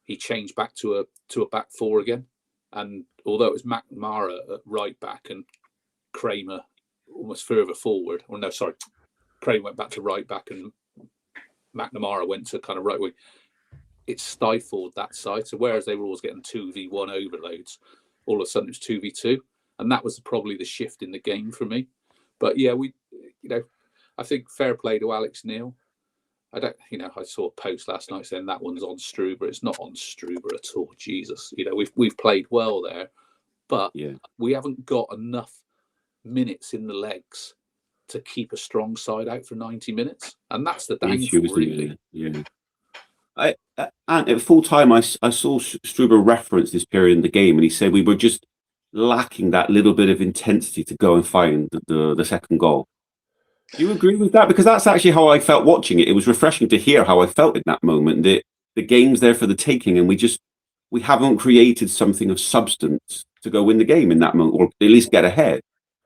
he changed back to a back four again. And although it was McNamara at right back and Kramer almost further forward, Kramer went back to right back and McNamara went to kind of right wing, it stifled that side. So whereas they were always getting 2v1 overloads, all of a sudden it was 2v2, and that was probably the shift in the game for me. But yeah, I think fair play to Alex Neil. I saw a post last night saying that one's on Struber. It's not on Struber at all. Jesus, we've played well there, but we haven't got enough minutes in the legs to keep a strong side out for 90 minutes, and that's the danger, really. And at full time, I saw Struber reference this period in the game, and he said we were just lacking that little bit of intensity to go and find the second goal. Do you agree with that? Because that's actually how I felt watching it. It was refreshing to hear how I felt in that moment. The game's there for the taking, and we haven't created something of substance to go win the game in that moment, or at least get ahead.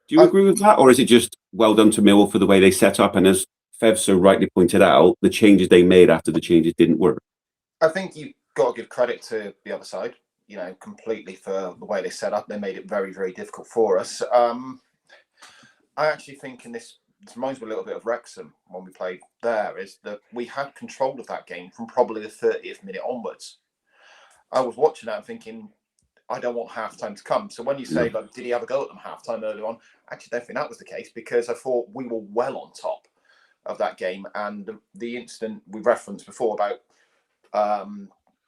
Do you agree with that, or is it just well done to Millwall for the way they set up, and as Fev so rightly pointed out, the changes they made after the changes didn't work? I think you've got to give credit to the other side, completely for the way they set up. They made it very, very difficult for us. I actually think this reminds me a little bit of Wrexham when we played there, is that we had control of that game from probably the 30th minute onwards. I was watching that and thinking, I don't want half-time to come. So when you say, did he have a go at them half-time early on? Actually, I don't think that was the case, because I thought we were well on top of that game. And the incident we referenced before about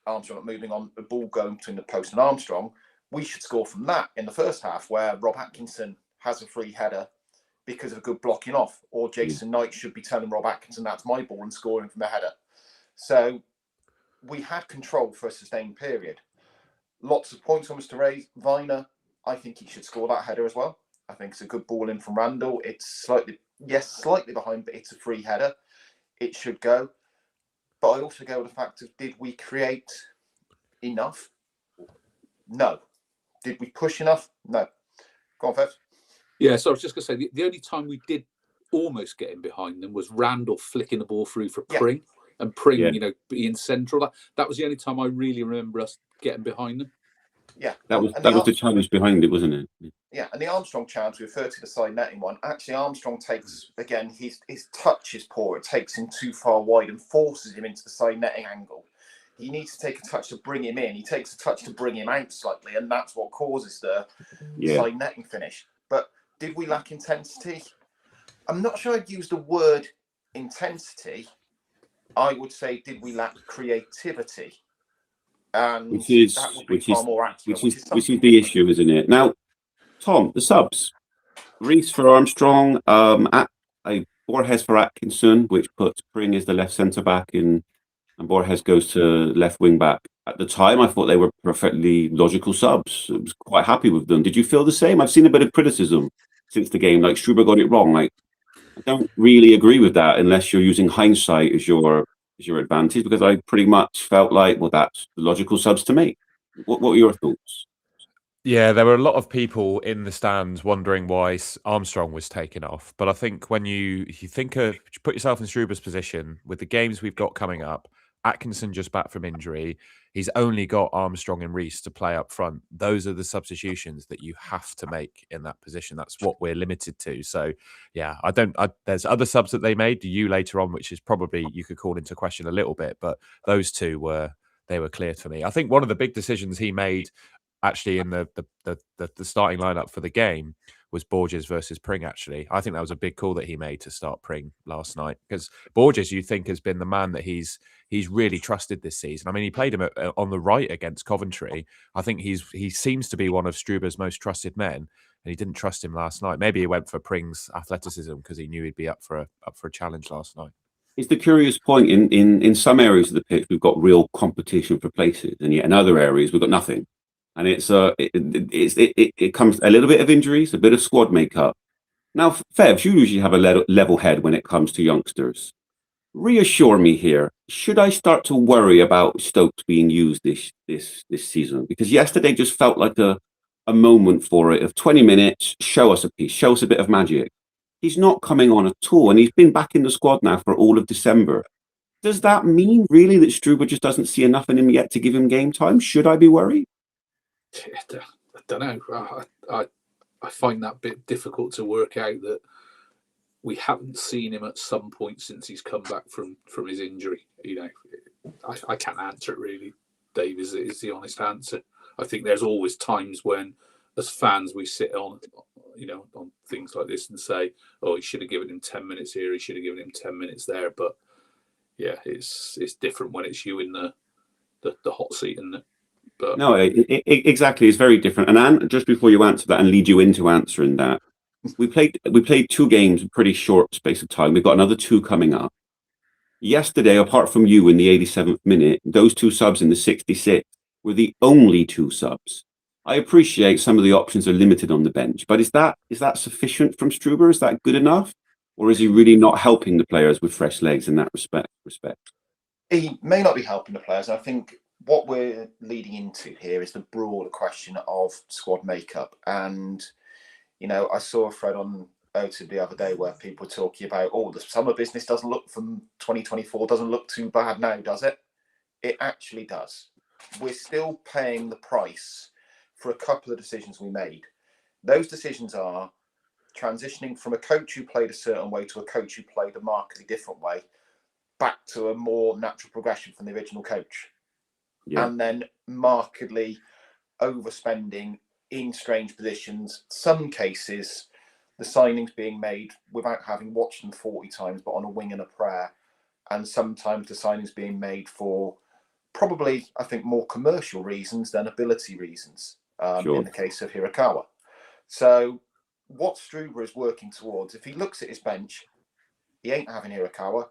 Armstrong moving on, the ball going between the post and Armstrong, we should score from that in the first half, where Rob Atkinson has a free header because of a good blocking off, or Jason Knight should be telling Rob Atkinson that's my ball and scoring from the header. So we had control for a sustained period. Lots of points on Mr. Ray. Viner, I think he should score that header as well. I think it's a good ball in from Randall. It's slightly behind, but it's a free header. It should go. But I also go with the fact of, did we create enough? No. Did we push enough? No. Go on, Fev. Yeah, so I was just going to say, the only time we did almost get in behind them was Randall flicking the ball through for Pring, and Pring, being central. That was the only time I really remember us getting behind them. Yeah. That was the challenge behind it, wasn't it? Yeah, and the Armstrong chance, we refer to the side netting one. Actually, Armstrong takes, again, his touch is poor. It takes him too far wide and forces him into the side netting angle. He needs to take a touch to bring him in. He takes a touch to bring him out slightly, and that's what causes the side netting finish. But did we lack intensity? I'm not sure I'd use the word intensity. I would say, did we lack creativity? And which is the issue, isn't it? Now, Tom, the subs. Reese for Armstrong, Borges for Atkinson, which puts Pring as the left centre back and Borges goes to left wing back. At the time, I thought they were perfectly logical subs. I was quite happy with them. Did you feel the same? I've seen a bit of criticism since the game, like Struber got it wrong. Like, I don't really agree with that unless you're using hindsight as your advantage, because I pretty much felt like, well, that's the logical subs to make. What were your thoughts? Yeah, there were a lot of people in the stands wondering why Armstrong was taken off. But I think when you think of put yourself in Struber's position with the games we've got coming up, Atkinson just back from injury, he's only got Armstrong and Reese to play up front. Those are the substitutions that you have to make in that position. That's what we're limited to. So, yeah, there's other subs that they made. You later on, which is probably you could call into question a little bit, but those two were clear to me. I think one of the big decisions he made actually in the starting lineup for the game was Borges versus Pring. Actually, I think that was a big call that he made to start Pring last night, because Borges, you think, has been the man that he's really trusted this season. I mean, he played him on the right against Coventry. I think he seems to be one of Struber's most trusted men, and he didn't trust him last night. Maybe he went for Pring's athleticism because he knew he'd be up for a challenge last night. It's the curious point. In some areas of the pitch, we've got real competition for places, and yet in other areas, we've got nothing. And it comes a little bit of injuries, a bit of squad makeup. Now, Febs, you usually have a level head when it comes to youngsters. Reassure me here. Should I start to worry about Stokes being used this season? Because yesterday just felt like a moment for it of 20 minutes. Show us a piece. Show us a bit of magic. He's not coming on at all, and he's been back in the squad now for all of December. Does that mean really that Struber just doesn't see enough in him yet to give him game time? Should I be worried? I don't know. I find that bit difficult to work out, that we haven't seen him at some point since he's come back from his injury. You know, I can't answer it really, Dave, is the honest answer. I think there's always times when, as fans, we sit on, on things like this and say, oh, he should have given him 10 minutes here, he should have given him 10 minutes there. But yeah, it's different when it's you in the hot seat, isn't it? But no, exactly. It's very different. And Anne, just before you answer that and lead you into answering that, we played 2 games in pretty short space of time. We've got another 2 coming up. Yesterday, apart from you in the 87th minute, those 2 subs in the 66th were the only 2 subs. I appreciate some of the options are limited on the bench, but is that sufficient from Struber? Is that good enough? Or is he really not helping the players with fresh legs in that respect? He may not be helping the players. I think what we're leading into here is the broader question of squad makeup. And, I saw a thread on OTIB the other day where people were talking about, the summer business doesn't look from 2024, doesn't look too bad now, does it? It actually does. We're still paying the price for a couple of decisions we made. Those decisions are transitioning from a coach who played a certain way to a coach who played a markedly different way, back to a more natural progression from the original coach. Yeah. And then markedly overspending in strange positions. Some cases, the signings being made without having watched them 40 times, but on a wing and a prayer. And sometimes the signings being made for probably, I think, more commercial reasons than ability reasons, sure, in the case of Hirakawa. So what Struber is working towards, if he looks at his bench, he ain't having Hirakawa.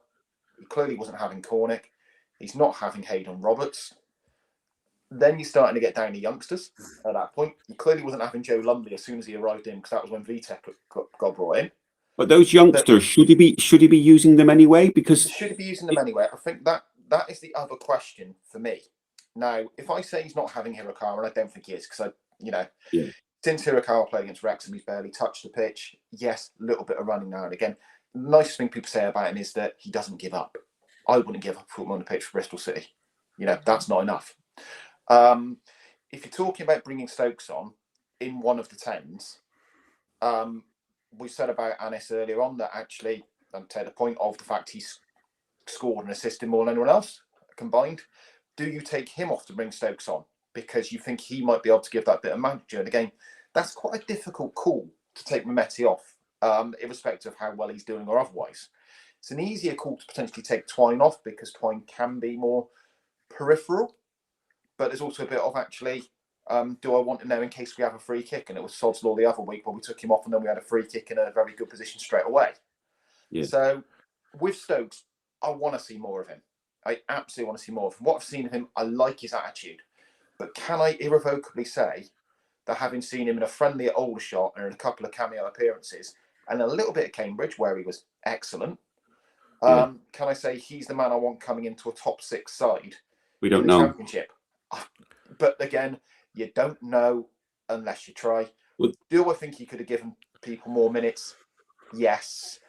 He clearly wasn't having Cornick. He's not having Hayden Roberts. Then you're starting to get down to youngsters at that point. He clearly wasn't having Joe Lumley as soon as he arrived in, because that was when Vitek got brought in. But those youngsters, should he be using them anyway? Because should he be using them anyway? I think that is the other question for me. Now, if I say he's not having Hirakawa, and I don't think he is, because since Hirakawa played against Wrexham, he's barely touched the pitch. Yes, a little bit of running now and again. The nicest thing people say about him is that he doesn't give up. I wouldn't give up putting him on the pitch for Bristol City. That's not enough. If you're talking about bringing Stokes on in one of the 10s, we said about Anis earlier on that actually, and take the point of the fact he's scored and assisted more than anyone else combined. Do you take him off to bring Stokes on because you think he might be able to give that bit of magic during the game? That's quite a difficult call to take Mehmeti off, irrespective of how well he's doing or otherwise. It's an easier call to potentially take Twine off because Twine can be more peripheral, but there's also a bit of actually, Do I want to know in case we have a free kick? And it was sod's law the other week where we took him off and then we had a free kick in a very good position straight away. Yeah. So with Stokes, I want to see more of him. I absolutely want to see more of him. What I've seen of him, I like his attitude. But can I irrevocably say that having seen him in a friendly at Aldershot and in a couple of cameo appearances and a little bit at Cambridge where he was excellent, can I say he's the man I want coming into a top 6 side We don't in the know. Championship? But again, you don't know unless you try. Well, Do I think he could have given people more minutes? Yes.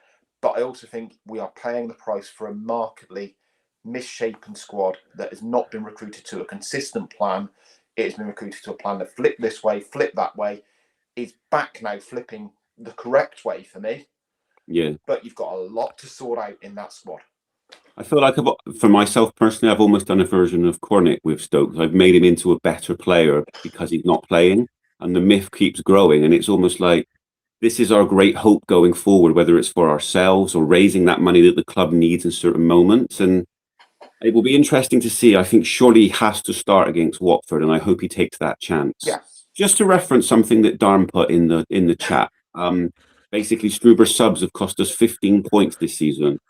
But I also think we are paying the price for a markedly misshapen squad that has not been recruited to a consistent plan. It has been recruited to a plan that flip this way, flip that way. It's back now flipping the correct way for me. Yeah. But you've got a lot to sort out in that squad. I feel like for myself personally, I've almost done a version of Cornick with Stokes. I've made him into a better player because he's not playing, and the myth keeps growing. And it's almost like this is our great hope going forward, whether it's for ourselves or raising that money that the club needs in certain moments. And it will be interesting to see. I think surely he has to start against Watford, and I hope he takes that chance. Yeah. Just to reference something that Darn put in the chat, basically Struber subs have cost us 15 points this season.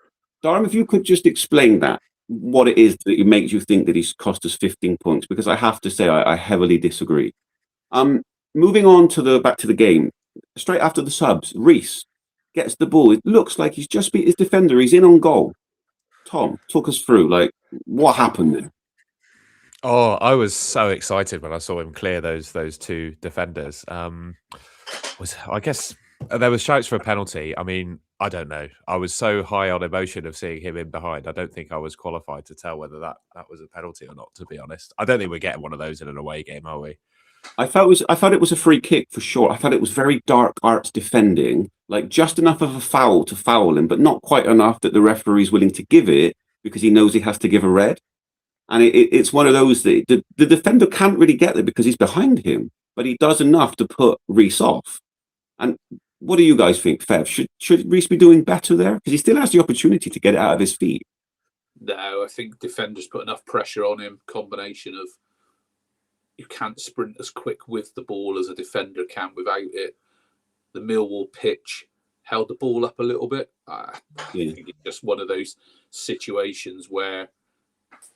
Darn, if you could just explain that, what it is that makes you think that he's cost us 15 points, because I have to say I heavily disagree. Moving on to back to the game, straight after the subs, Reece gets the ball. It looks like he's just beat his defender. He's in on goal. Tom, talk us through, like, what happened there? Oh, I was so excited when I saw him clear those 2 defenders. I guess there was shouts for a penalty. I mean, I don't know. I was so high on emotion of seeing him in behind. I don't think I was qualified to tell whether that was a penalty or not, to be honest. I don't think we're getting one of those in an away game, are we? I thought it was a free kick for sure. I thought it was very dark arts defending, like just enough of a foul to foul him, but not quite enough that the referee's willing to give it because he knows he has to give a red. And it's one of those that the defender can't really get there because he's behind him, but he does enough to put Reece off. And what do you guys think, Fev? Should Reece be doing better there? Because he still has the opportunity to get it out of his feet. No, I think defenders put enough pressure on him. Combination of you can't sprint as quick with the ball as a defender can without it. The Millwall pitch held the ball up a little bit. I think it's just one of those situations where,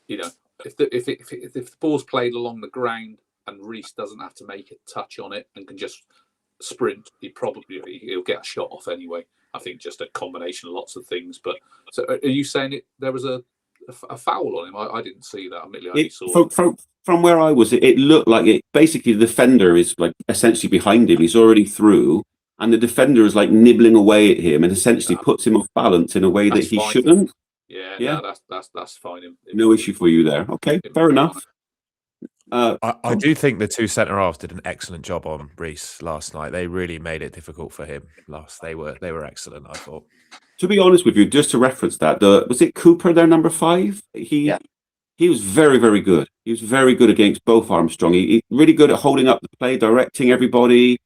you know, if the ball's played along the ground and Reece doesn't have to make a touch on it and can just sprint, he'll get a shot off anyway. I think just a combination of lots of things. But so, are you saying there was a foul on him? I didn't see that. Admittedly, I only saw it. From where I was, it looked like it. Basically, the defender is like essentially behind him. He's already through, and the defender is like nibbling away at him and essentially puts him off balance in a way that he shouldn't. Yeah, no, that's fine. No issue for you there. Okay, fair enough. I do think the 2 centre halves did an excellent job on Reece last night. They really made it difficult for him. They were excellent, I thought. To be honest with you, just to reference that, was it Cooper, their number 5? He was very, very good. He was very good against both Armstrong. He really good at holding up the play, directing everybody,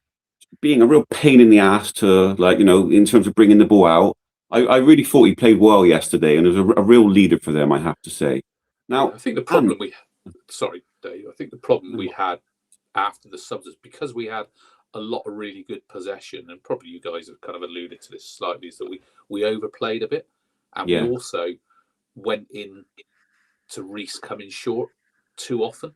being a real pain in the ass to, like, you know, in terms of bringing the ball out. I really thought he played well yesterday and was a real leader for them, I have to say. Now, I think the problem sorry, Dave. I think the problem we had after the subs is because we had a lot of really good possession, and probably you guys have kind of alluded to this slightly, is that we overplayed a bit, and we also went in to Reece coming short too often.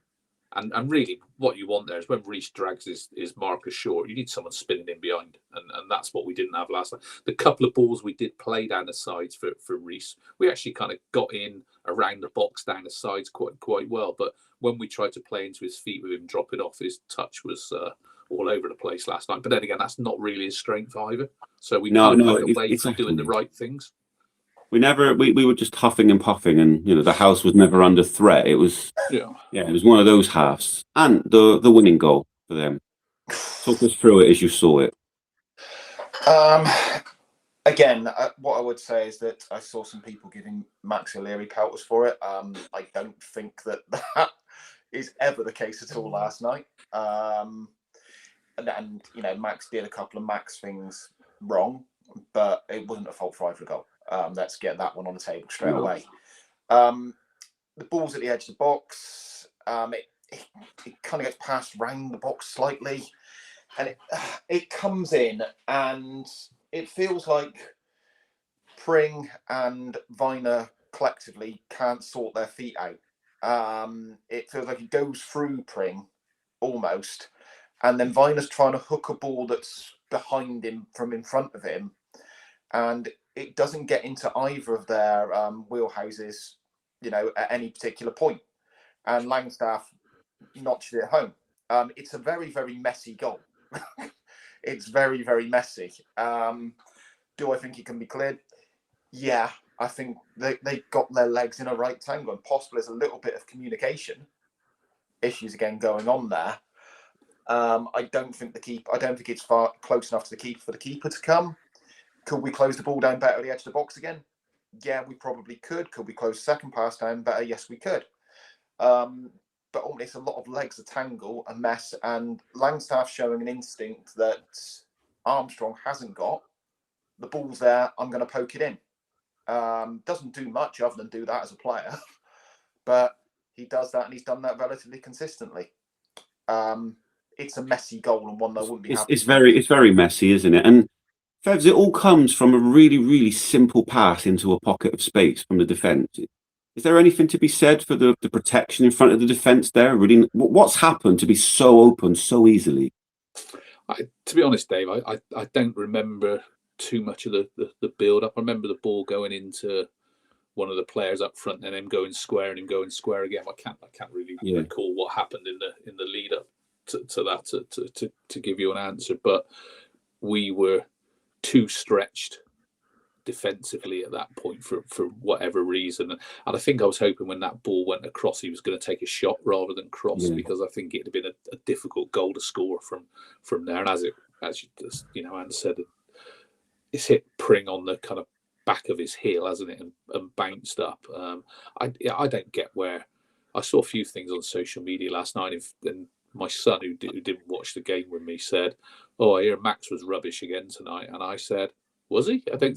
And really, what you want there is when Reece drags his marker short, you need someone spinning in behind. And that's what we didn't have last night. The couple of balls we did play down the sides for Reece, we actually kind of got in around the box down the sides quite well. But when we tried to play into his feet with him dropping off, his touch was all over the place last night. But then again, that's not really his strength either. So we moved away from doing the right things. We were just huffing and puffing, and you know the house was never under threat. It was it was one of those halves, and the winning goal for them. Talk us through it as you saw it. Again, what I would say is that I saw some people giving Max O'Leary pelters for it. I don't think that is ever the case at all last night. And you know, Max did a couple of Max things wrong, but it wasn't a fault for either goal. Let's get that one on the table straight away. The ball's at the edge of the box. it kind of gets passed round the box slightly, and it comes in, and it feels like Pring and Viner collectively can't sort their feet out. It feels like it goes through Pring almost, and then Viner's trying to hook a ball that's behind him from in front of him, and it doesn't get into either of their wheelhouses, at any particular point. And Langstaff notched it home. It's a very, very messy goal. It's very, very messy. Do I think it can be cleared? Yeah, I think they got their legs in a right tangle, and possibly there's a little bit of communication issues again going on there. I don't think it's far close enough to the keeper for the keeper to come. Could we close the ball down better at the edge of the box again? Yeah, we probably could. Could we close the second pass down better? Yes, we could. But ultimately, it's a lot of legs, a tangle, a mess, and Langstaff showing an instinct that Armstrong hasn't got. The ball's there. I'm going to poke it in. Doesn't do much other than do that as a player, but he does that, and he's done that relatively consistently. It's a messy goal, and one that I wouldn't be happy. It's very messy, isn't it? And Fevs, it all comes from a really, really simple pass into a pocket of space from the defence. Is there anything to be said for the protection in front of the defence there? Really, what's happened to be so open so easily? To be honest, Dave, I don't remember too much of the build up. I remember the ball going into one of the players up front and then going square and then going square again. I can't really recall what happened in the lead up to that to give you an answer, but we were too stretched defensively at that point for whatever reason, and I think I was hoping when that ball went across he was going to take a shot rather than cross, because I think it'd have been a difficult goal to score from there. And as you just, Anne said, it's hit Pring on the kind of back of his heel, hasn't it, and bounced up. I don't get where. I saw a few things on social media last night, and my son, who didn't watch the game with me, said, "Oh, I hear Max was rubbish again tonight," and I said, "Was he?" I think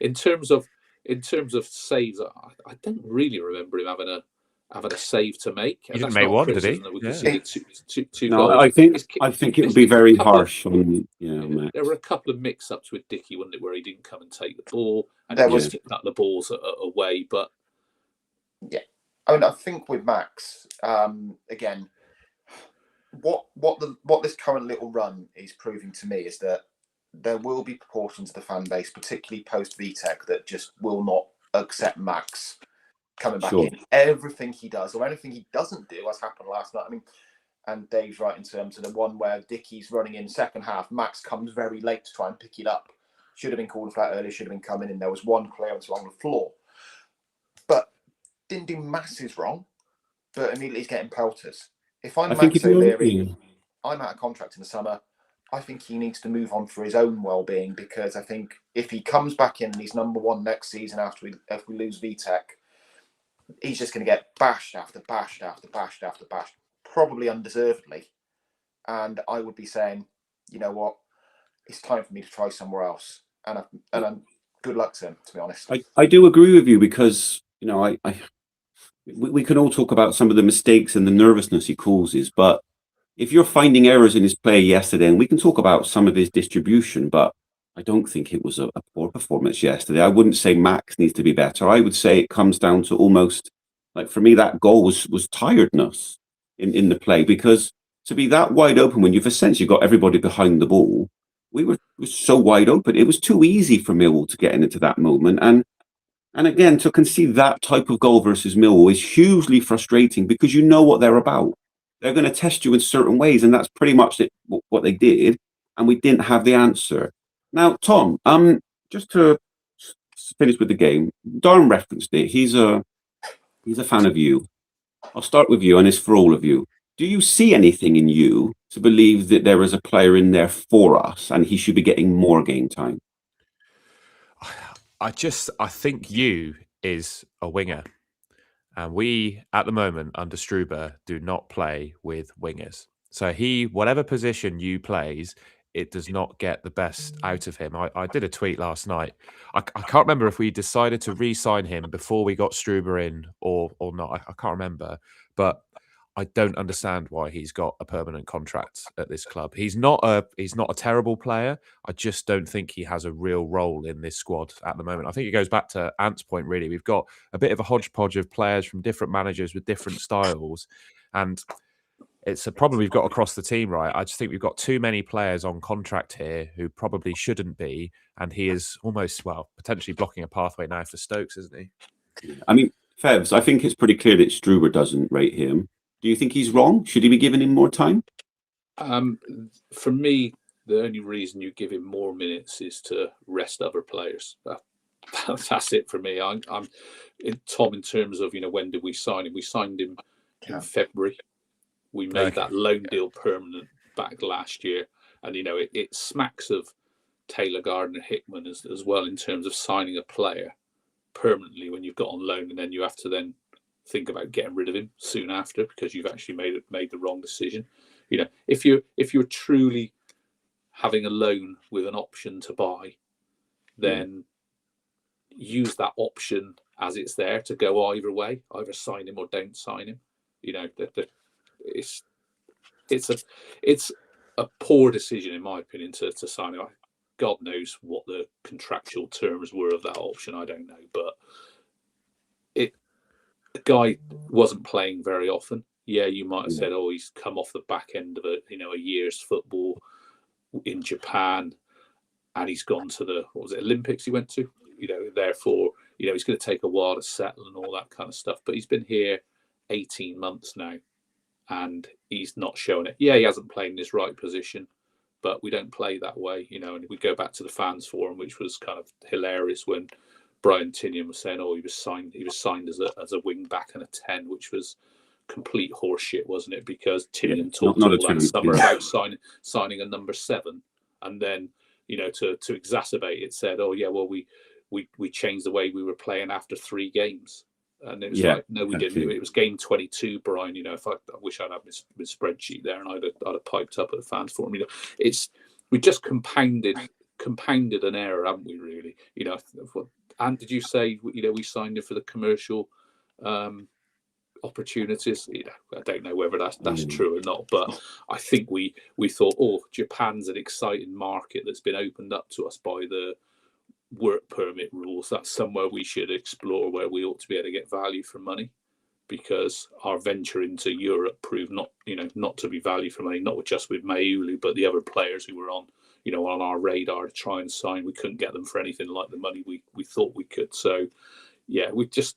in terms of saves, I don't really remember him having a save to make. He didn't make one, did he? Two no, goals. I think it would be very harsh on Max. There were a couple of mix-ups with Dicky, wasn't it, where he didn't come and take the ball and There he was just kicked the balls away. But yeah, I think with Max, again, what this current little run is proving to me is that there will be proportions of the fan base, particularly post VTech, that just will not accept Max coming back in. Everything he does or anything he doesn't do, as happened last night. I mean, and Dave's right in terms of the one where Dickie's running in second half. Max comes very late to try and pick it up. Should have been called for that earlier. Should have been coming in. There was one clearance along the floor, but didn't do masses wrong. But immediately he's getting pelters. If I'm Max O'Leary, I'm out of contract in the summer. I think he needs to move on for his own well-being, because I think if he comes back in and he's number one next season if we lose VTech, he's just going to get bashed after bashed after bashed after bashed, probably undeservedly. And I would be saying, you know what, it's time for me to try somewhere else. And I'm good luck to him, to be honest. I do agree with you, because we can all talk about some of the mistakes and the nervousness he causes, but if you're finding errors in his play yesterday, and we can talk about some of his distribution, but I don't think it was a poor performance yesterday. I wouldn't say Max needs to be better. I would say it comes down to almost, like, for me, that goal was tiredness in the play, because to be that wide open when you've essentially got everybody behind the ball, we were so wide open. It was too easy for Millwall to get into that moment. And again, to concede that type of goal versus Millwall is hugely frustrating, because you know what they're about. They're going to test you in certain ways, and that's pretty much what they did, and we didn't have the answer. Now, Tom, just to finish with the game, Darren referenced it. He's a fan of you. I'll start with you, and it's for all of you. Do you see anything in you to believe that there is a player in there for us, and he should be getting more game time? I think you is a winger. And we, at the moment, under Struber, do not play with wingers. So whatever position you plays, it does not get the best out of him. I did a tweet last night. I can't remember if we decided to re-sign him before we got Struber in or not. I can't remember. But I don't understand why he's got a permanent contract at this club. He's not a terrible player. I just don't think he has a real role in this squad at the moment. I think it goes back to Ant's point, really. We've got a bit of a hodgepodge of players from different managers with different styles, and it's a problem we've got across the team, right? I just think we've got too many players on contract here who probably shouldn't be, and he is almost, well, potentially blocking a pathway now for Stokes, isn't he? I mean, Fevs, I think it's pretty clear that Struber doesn't rate him. Do you think he's wrong? Should he be giving him more time? For me, the only reason you give him more minutes is to rest other players. That's it for me. I'm Tom, in terms of, when did we sign him? We signed him in February. We made that loan deal permanent back last year, and it smacks of Taylor Gardner Hickman as well, in terms of signing a player permanently when you've got on loan, and then you have to then think about getting rid of him soon after because you've actually made the wrong decision. If you're truly having a loan with an option to buy, then use that option as it's there to go either way. Either sign him or don't sign him. It's a poor decision, in my opinion, to sign him. God knows what the contractual terms were of that option. I don't know, but the guy wasn't playing very often. Yeah, you might have said, "Oh, he's come off the back end of a year's football in Japan, and he's gone to the Olympics he went to. Therefore, he's going to take a while to settle and all that kind of stuff." But he's been here 18 months now, and he's not showing it. Yeah, he hasn't played in his right position, but we don't play that way, And we go back to the fans forum, which was kind of hilarious when Brian Tinian was saying, "Oh, he was signed as a wing back and a 10," which was complete horseshit, wasn't it? Because Tinian talked all that summer about signing a number 7, and then to exacerbate it, said, "Oh yeah, well we changed the way we were playing after 3 games." And it was no, we didn't. It was game 22, Brian. If I wish I'd had my spreadsheet there, and I'd have piped up at the fans forum. We just compounded an error, haven't we? Really, And did you say we signed him for the commercial opportunities? I don't know whether that's true or not, but I think we thought, oh, Japan's an exciting market that's been opened up to us by the work permit rules. That's somewhere we should explore, where we ought to be able to get value for money, because our venture into Europe proved not to be value for money, not just with Mayulu, but the other players who were on our radar to try and sign. We couldn't get them for anything like the money we thought we could. So yeah, we just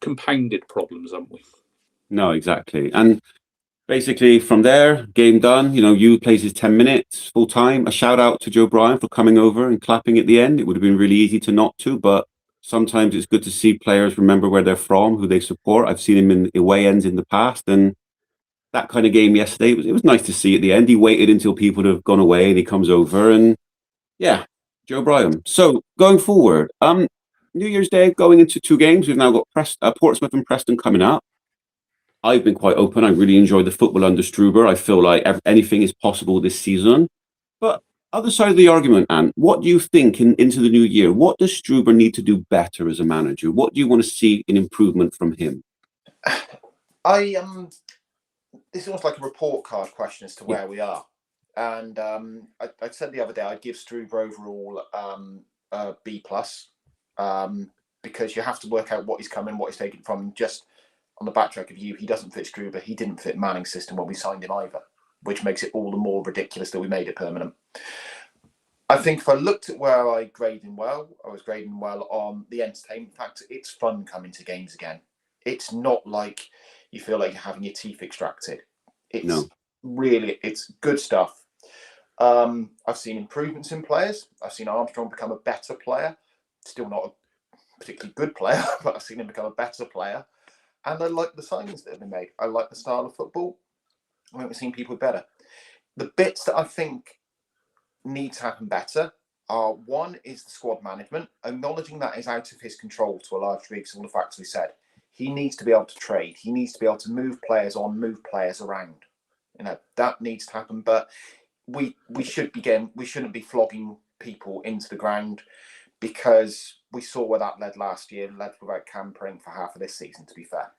compounded problems, haven't we? No, exactly. And basically from there, game done. You plays his 10 minutes full time. A shout out to Joe Bryan for coming over and clapping at the end. It would have been really easy to not to, but sometimes it's good to see players remember where they're from, who they support. I've seen him in away ends in the past, and that kind of game yesterday, it was nice to see at the end. He waited until people have gone away and he comes over, and yeah, Joe Bryan. So going forward, New Year's Day, going into 2 games. We've now got Portsmouth and Preston coming up. I've been quite open. I really enjoy the football under Struber. I feel like anything is possible this season. But other side of the argument, Anne, what do you think into the new year? What does Struber need to do better as a manager? What do you want to see in improvement from him? This is almost like a report card question as to where we are. And I said the other day I'd give Struber overall a B+, because you have to work out what he's coming, what he's taken from. Just on the backtrack of he doesn't fit Struber. He didn't fit Manning's system when we signed him either, which makes it all the more ridiculous that we made it permanent. I think if I looked at where I was grading well on the entertainment factor. It's fun coming to games again. It's not like you feel like you're having your teeth extracted. It's good stuff. I've seen improvements in players. I've seen Armstrong become a better player. Still not a particularly good player, but I've seen him become a better player. And I like the signings that have been made. I like the style of football. I think we've seen people better. The bits that I think need to happen better are, one is the squad management, acknowledging that is out of his control to a large degree because of all the facts we said. He needs to be able to trade. He needs to be able to move players on, move players around. That needs to happen. But we shouldn't be flogging people into the ground, because we saw where that led last year. Led without Cam praying for half of this season, to be fair.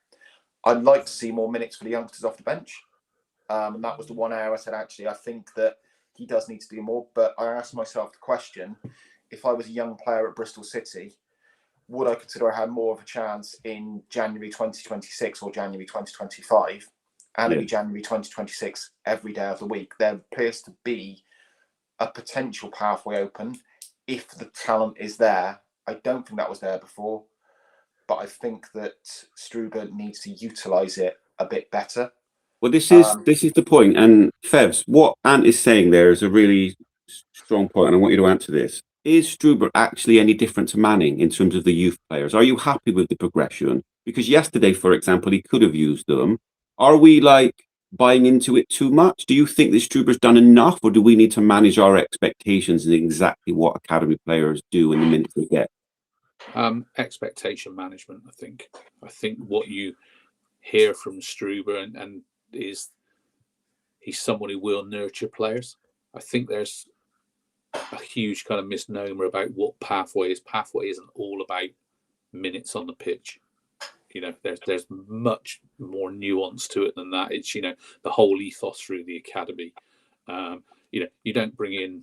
I'd like to see more minutes for the youngsters off the bench. And that was the one area I said, actually, I think that he does need to do more. But I asked myself the question, if I was a young player at Bristol City, would I consider I had more of a chance in January 2026 or January 2025? And it'd be January 2026 every day of the week. There appears to be a potential pathway open if the talent is there. I don't think that was there before, but I think that Struber needs to utilise it a bit better. Well, this is the point. And Fevs, what Ant is saying there is a really strong point, and I want you to answer this. Is Struber actually any different to Manning in terms of the youth players? Are you happy with the progression? Because yesterday, for example, he could have used them. Are we buying into it too much? Do you think that Struber's done enough, or do we need to manage our expectations and exactly what academy players do in the minutes they get? Expectation management, I think. I think what you hear from Struber and is he's someone who will nurture players. I think there's a huge kind of misnomer about what pathway is. Pathway isn't all about minutes on the pitch. There's much more nuance to it than that. It's the whole ethos through the academy. You don't bring in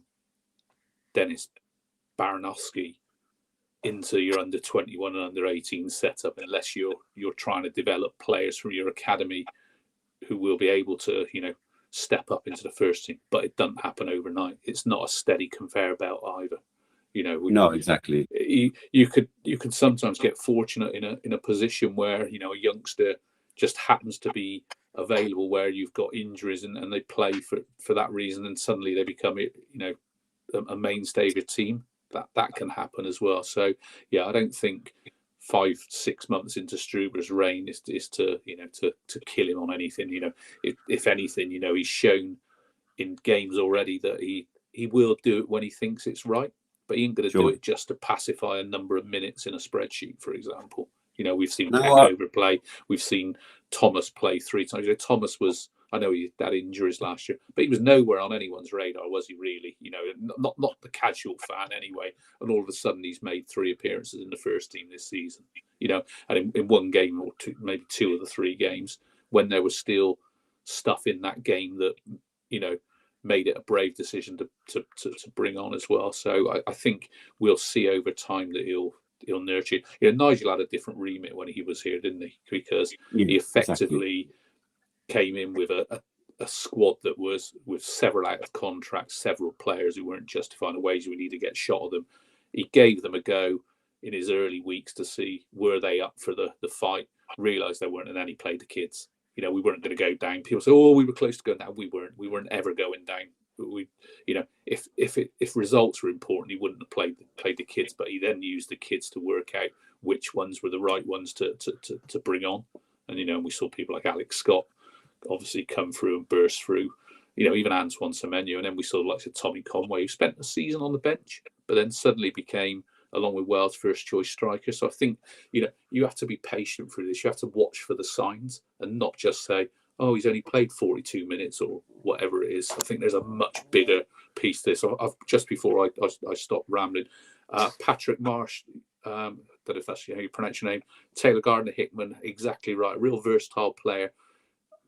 Dennis Baranowski into your under 21 and under 18 setup unless you're trying to develop players from your academy who will be able to step up into the first team. But it doesn't happen overnight. It's not a steady conveyor belt either. No, exactly. You could sometimes get fortunate in a position where a youngster just happens to be available where you've got injuries and they play for that reason, and suddenly they become a mainstay of your team. That can happen as well. So yeah, I don't think 5-6 months into Struber's reign is to kill him on anything. If anything, he's shown in games already that he will do it when he thinks it's right, but he ain't going to do it just to pacify a number of minutes in a spreadsheet, for example. We've seen Peckover play. We've seen Thomas play 3 times. Thomas was, I know he had injuries last year, but he was nowhere on anyone's radar, was he really? Not the casual fan anyway. And all of a sudden he's made 3 appearances in the first team this season, and in one game or two, maybe 2 of the 3 games, when there was still stuff in that game that, made it a brave decision to bring on as well. So I think we'll see over time that he'll nurture. Nigel had a different remit when he was here, didn't he? Because he effectively came in with a squad that was with several out of contract, several players who weren't justifying the wages we need to get shot of them. He gave them a go in his early weeks to see were they up for the fight, realised they weren't, and then he played the kids. We weren't going to go down. People say, "Oh, we were close to going down." We weren't. We weren't ever going down. If results were important, he wouldn't have played the kids. But he then used the kids to work out which ones were the right ones to bring on. And we saw people like Alex Scott obviously come through and burst through. Even Antoine Semenyo, and then we saw the likes of Tommy Conway, who spent a season on the bench, but then suddenly became, along with Wales, first choice striker. So I think you have to be patient through this. You have to watch for the signs and not just say, "Oh, he's only played 42 minutes" or whatever it is. I think there's a much bigger piece to this. Just before I stopped rambling, Patrick Marsh, I don't know if that's how you pronounce your name, Taylor Gardner-Hickman, exactly right, real versatile player.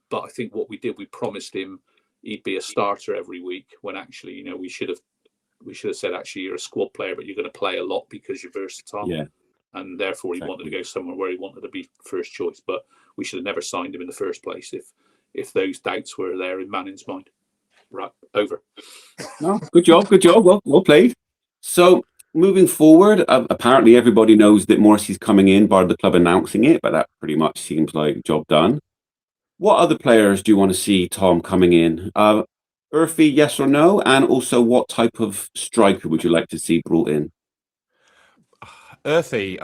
But I think what we did, we promised him he'd be a starter every week, when actually, we should have said, actually, you're a squad player, but you're going to play a lot because you're versatile. Yeah. And therefore he wanted to go somewhere where he wanted to be first choice. But we should have never signed him in the first place if those doubts were there in Manning's mind. Right, over. No, good job. Well played. So moving forward, apparently everybody knows that Morrissey's coming in, bar the club announcing it, but that pretty much seems like job done. What other players do you want to see, Tom, coming in? Urfi, yes or no? And also, what type of striker would you like to see brought in? Urfi,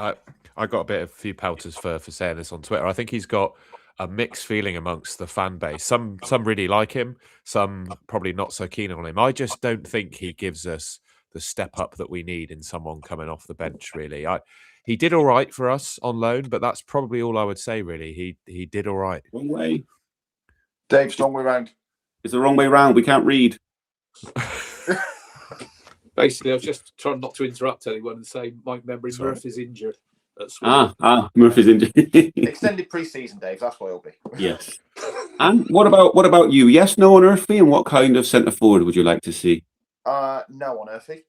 I got a few pelters for saying this on Twitter. I think he's got a mixed feeling amongst the fan base. Some really like him, some probably not so keen on him. I just don't think he gives us the step up that we need in someone coming off the bench, really. He did all right for us on loan, but that's probably all I would say, really. He did all right. Wrong way. Dave, it's the wrong way round. It's the wrong way round. We can't read. Basically, I was just trying not to interrupt anyone and say Mike Membry Murph is injured. at Swindon. Murphy's injury. Extended pre-season, Dave. That's what it'll be. Yes. And what about you? Yes, no on Earthy, and what kind of centre forward would you like to see? No on Earthy.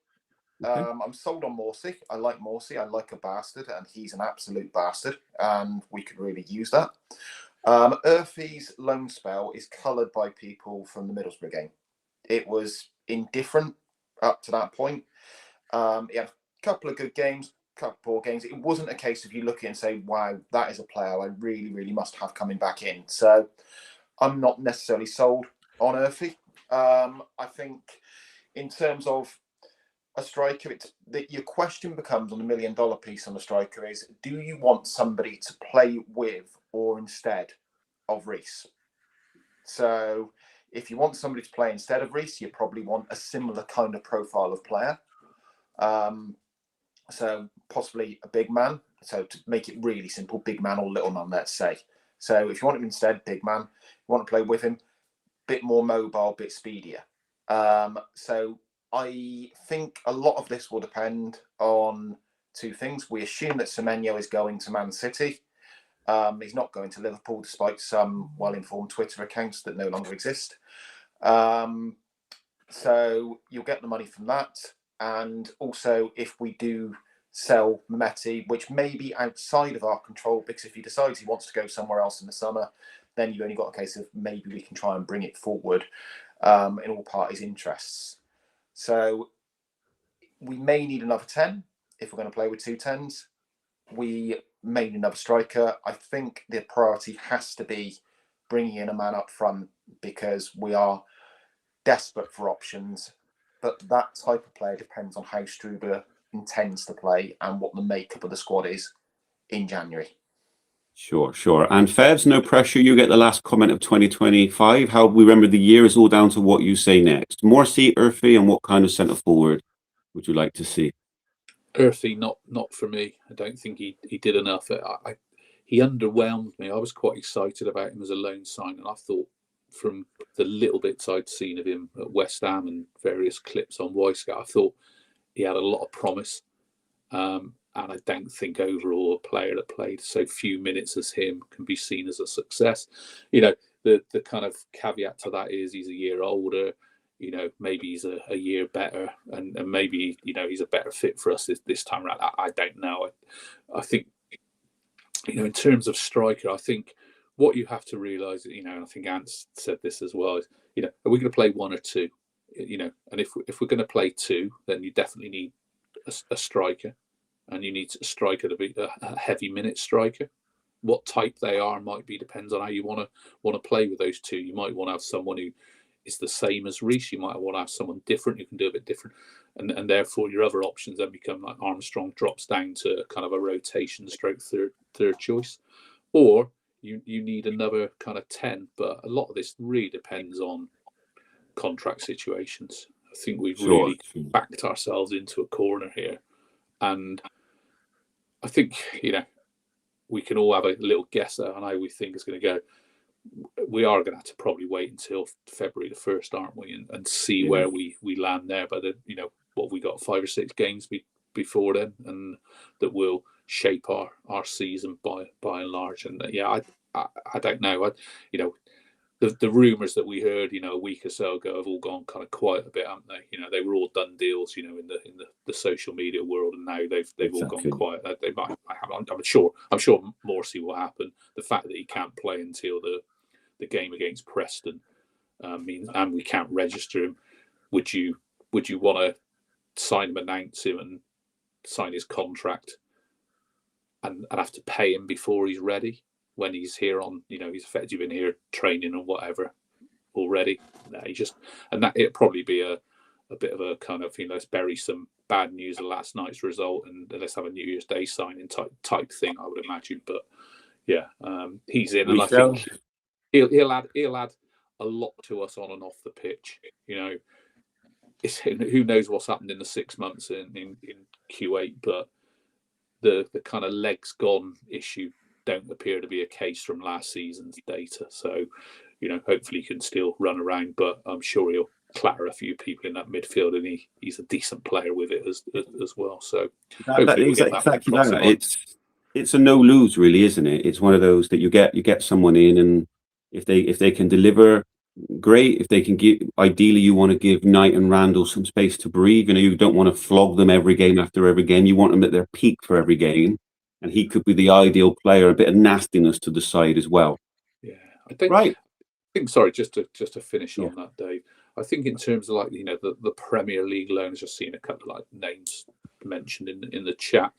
Okay. I'm sold on Morsey. I like Morsey. I like a bastard, and he's an absolute bastard, and we could really use that. Earthy's loan spell is coloured by people from the Middlesbrough game. It was indifferent up to that point. He had a couple of good games, couple of poor games. It wasn't a case of you look at it and say, wow, that is a player I really, really must have coming back in. So I'm not necessarily sold on Earthy. I think in terms of a striker, it's that your question becomes on the $1 million piece on a striker is, do you want somebody to play with or instead of Reece? So if you want somebody to play instead of Reece, you probably want a similar kind of profile of player. So possibly a big man. So to make it really simple, big man or little man, let's say. So if you want him instead, big man, you want to play with him, bit more mobile, bit speedier. So I think a lot of this will depend on two things. We assume that Semenyo is going to Man City. He's not going to Liverpool, despite some well-informed Twitter accounts that no longer exist. So you'll get the money from that. And also, if we do sell Mehmeti, which may be outside of our control, because if he decides he wants to go somewhere else in the summer, then you've only got a case of maybe we can try and bring it forward in all parties' interests. So we may need another 10 if we're going to play with 2 10s. We may need another striker. I think the priority has to be bringing in a man up front because we are desperate for options. But that type of player depends on how Struber intends to play and what the makeup of the squad is in January. Sure. And Fevs, no pressure. You get the last comment of 2025. How we remember the year is all down to what you say next. Morsey, Earthy, and what kind of centre forward would you like to see? Earthy, not for me. I don't think he did enough. He underwhelmed me. I was quite excited about him as a loan sign, and I thought from the little bits I'd seen of him at West Ham and various clips on Wisecout, I thought he had a lot of promise. And I don't think overall a player that played so few minutes as him can be seen as a success. You know, the kind of caveat to that is he's a year older. You know, maybe he's a year better, and maybe, you know, he's a better fit for us this time around. I don't know. I think, you know, in terms of striker, I think what you have to realise, you know, and I think Ant said this as well, is, you know, are we going to play 1 or 2? You know, and if we're going to play 2, then you definitely need a striker, and you need a striker to be a heavy minute striker. What type they are might be depends on how you want to play with those 2. You might want to have someone who is the same as Reece. You might want to have someone different who can do a bit different, and therefore your other options then become like Armstrong drops down to kind of a rotation stroke third choice, or you need another kind of 10. But a lot of this really depends on contract situations. I think we've really backed ourselves into a corner here, and I think, you know, we can all have a little guess at how we think it's going to go. We are going to have to probably wait until February the 1st, aren't we, and see where we land there. But you know, what we got 5 or 6 games before then, and that will shape our season by and large. And yeah, I don't know. You know, the rumours that we heard, you know, a week or so ago have all gone kind of quiet a bit, haven't they? You know, they were all done deals, you know, in the social media world, and now they've all gone quiet. They might have. I'm sure Morsey will happen. The fact that he can't play until the game against Preston means, and we can't register him. Would you want to sign him, announce him, and sign his contract, and have to pay him before he's ready? When he's here on, you know, he's effectively been here training or whatever already. No, and that it'd probably be a bit of a kind of, you know, let's bury some bad news of last night's result and let's have a New Year's Day signing type thing, I would imagine. But yeah, he's in, and I think he'll add a lot to us on and off the pitch. You know, who knows what's happened in the 6 months in Q8, but the kind of legs gone issue don't appear to be a case from last season's data. So, you know, hopefully he can still run around, but I'm sure he'll clatter a few people in that midfield, and he's a decent player with it as well. So exactly that. it's a no lose, really, isn't it? It's one of those that you get someone in, and if they can deliver, great. If they can give, ideally, you want to give Knight and Randall some space to breathe. You don't want to flog them every game after every game. You want them at their peak for every game, and he could be the ideal player. A bit of nastiness to the side as well. Yeah, I think. Right. I think. Sorry, just to finish Yeah. on that, Dave. I think in terms of like the Premier League loans, just seen a couple of like names mentioned in the chat.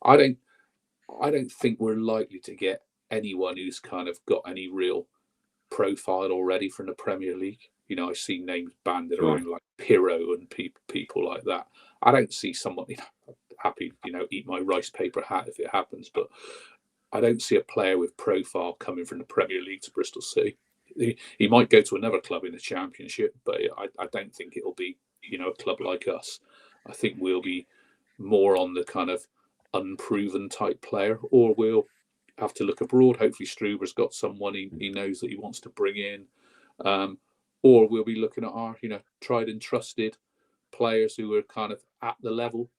I don't think we're likely to get anyone who's kind of got any real profile already from the Premier League. I see names banded around like Pirro and people like that. I don't see someone, happy, eat my rice paper hat if it happens, but I don't see a player with profile coming from the Premier League to Bristol City. He might go to another club in the Championship, but I don't think it'll be, a club like us. I think we'll be more on the kind of unproven type player, or we'll have to look abroad. Hopefully Struber's got someone he knows that he wants to bring in, or we'll be looking at our tried and trusted players who are kind of at the level,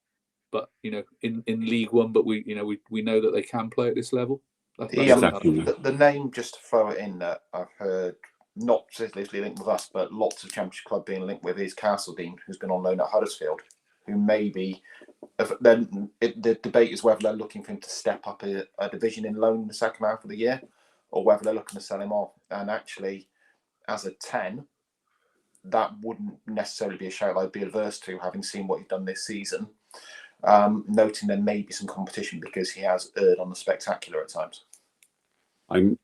but in League One, but we know that they can play at this level. The name, just to throw it in, that I've heard, not specifically linked with us, but lots of Championship club being linked with, is Castledean, who's been on loan at Huddersfield, who maybe, then the debate is whether they're looking for him to step up a division in loan in the second half of the year, or whether they're looking to sell him off. And actually, as a 10, that wouldn't necessarily be a shout I'd be averse to, having seen what he's done this season. Noting there may be some competition because he has erred on the spectacular at times.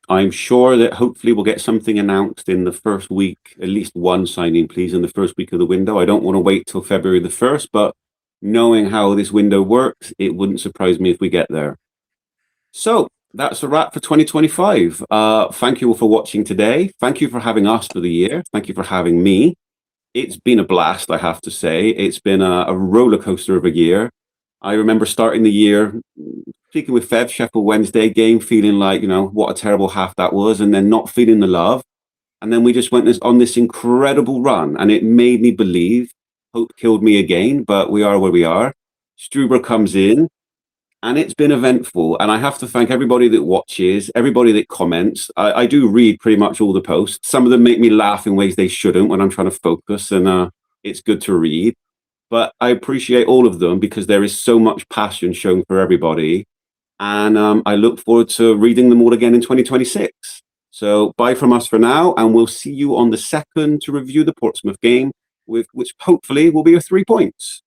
I'm sure that hopefully we'll get something announced in the first week, at least one signing, please, in the first week of the window. I don't want to wait till February the 1st, but knowing how this window works, it wouldn't surprise me if we get there. So that's a wrap for 2025. Thank you all for watching today. Thank you for having us for the year. Thank you for having me. It's been a blast, I have to say. It's been a roller coaster of a year. I remember starting the year, speaking with Fev, Sheffield Wednesday game, feeling like, what a terrible half that was, and then not feeling the love. And then we just went on this incredible run, and it made me believe. Hope killed me again, but we are where we are. Struber comes in, and it's been eventful. And I have to thank everybody that watches, everybody that comments. I do read pretty much all the posts. Some of them make me laugh in ways they shouldn't when I'm trying to focus, and it's good to read. But I appreciate all of them because there is so much passion shown for everybody. And I look forward to reading them all again in 2026. So bye from us for now, and we'll see you on the 2nd to review the Portsmouth game, which hopefully will be 3 points.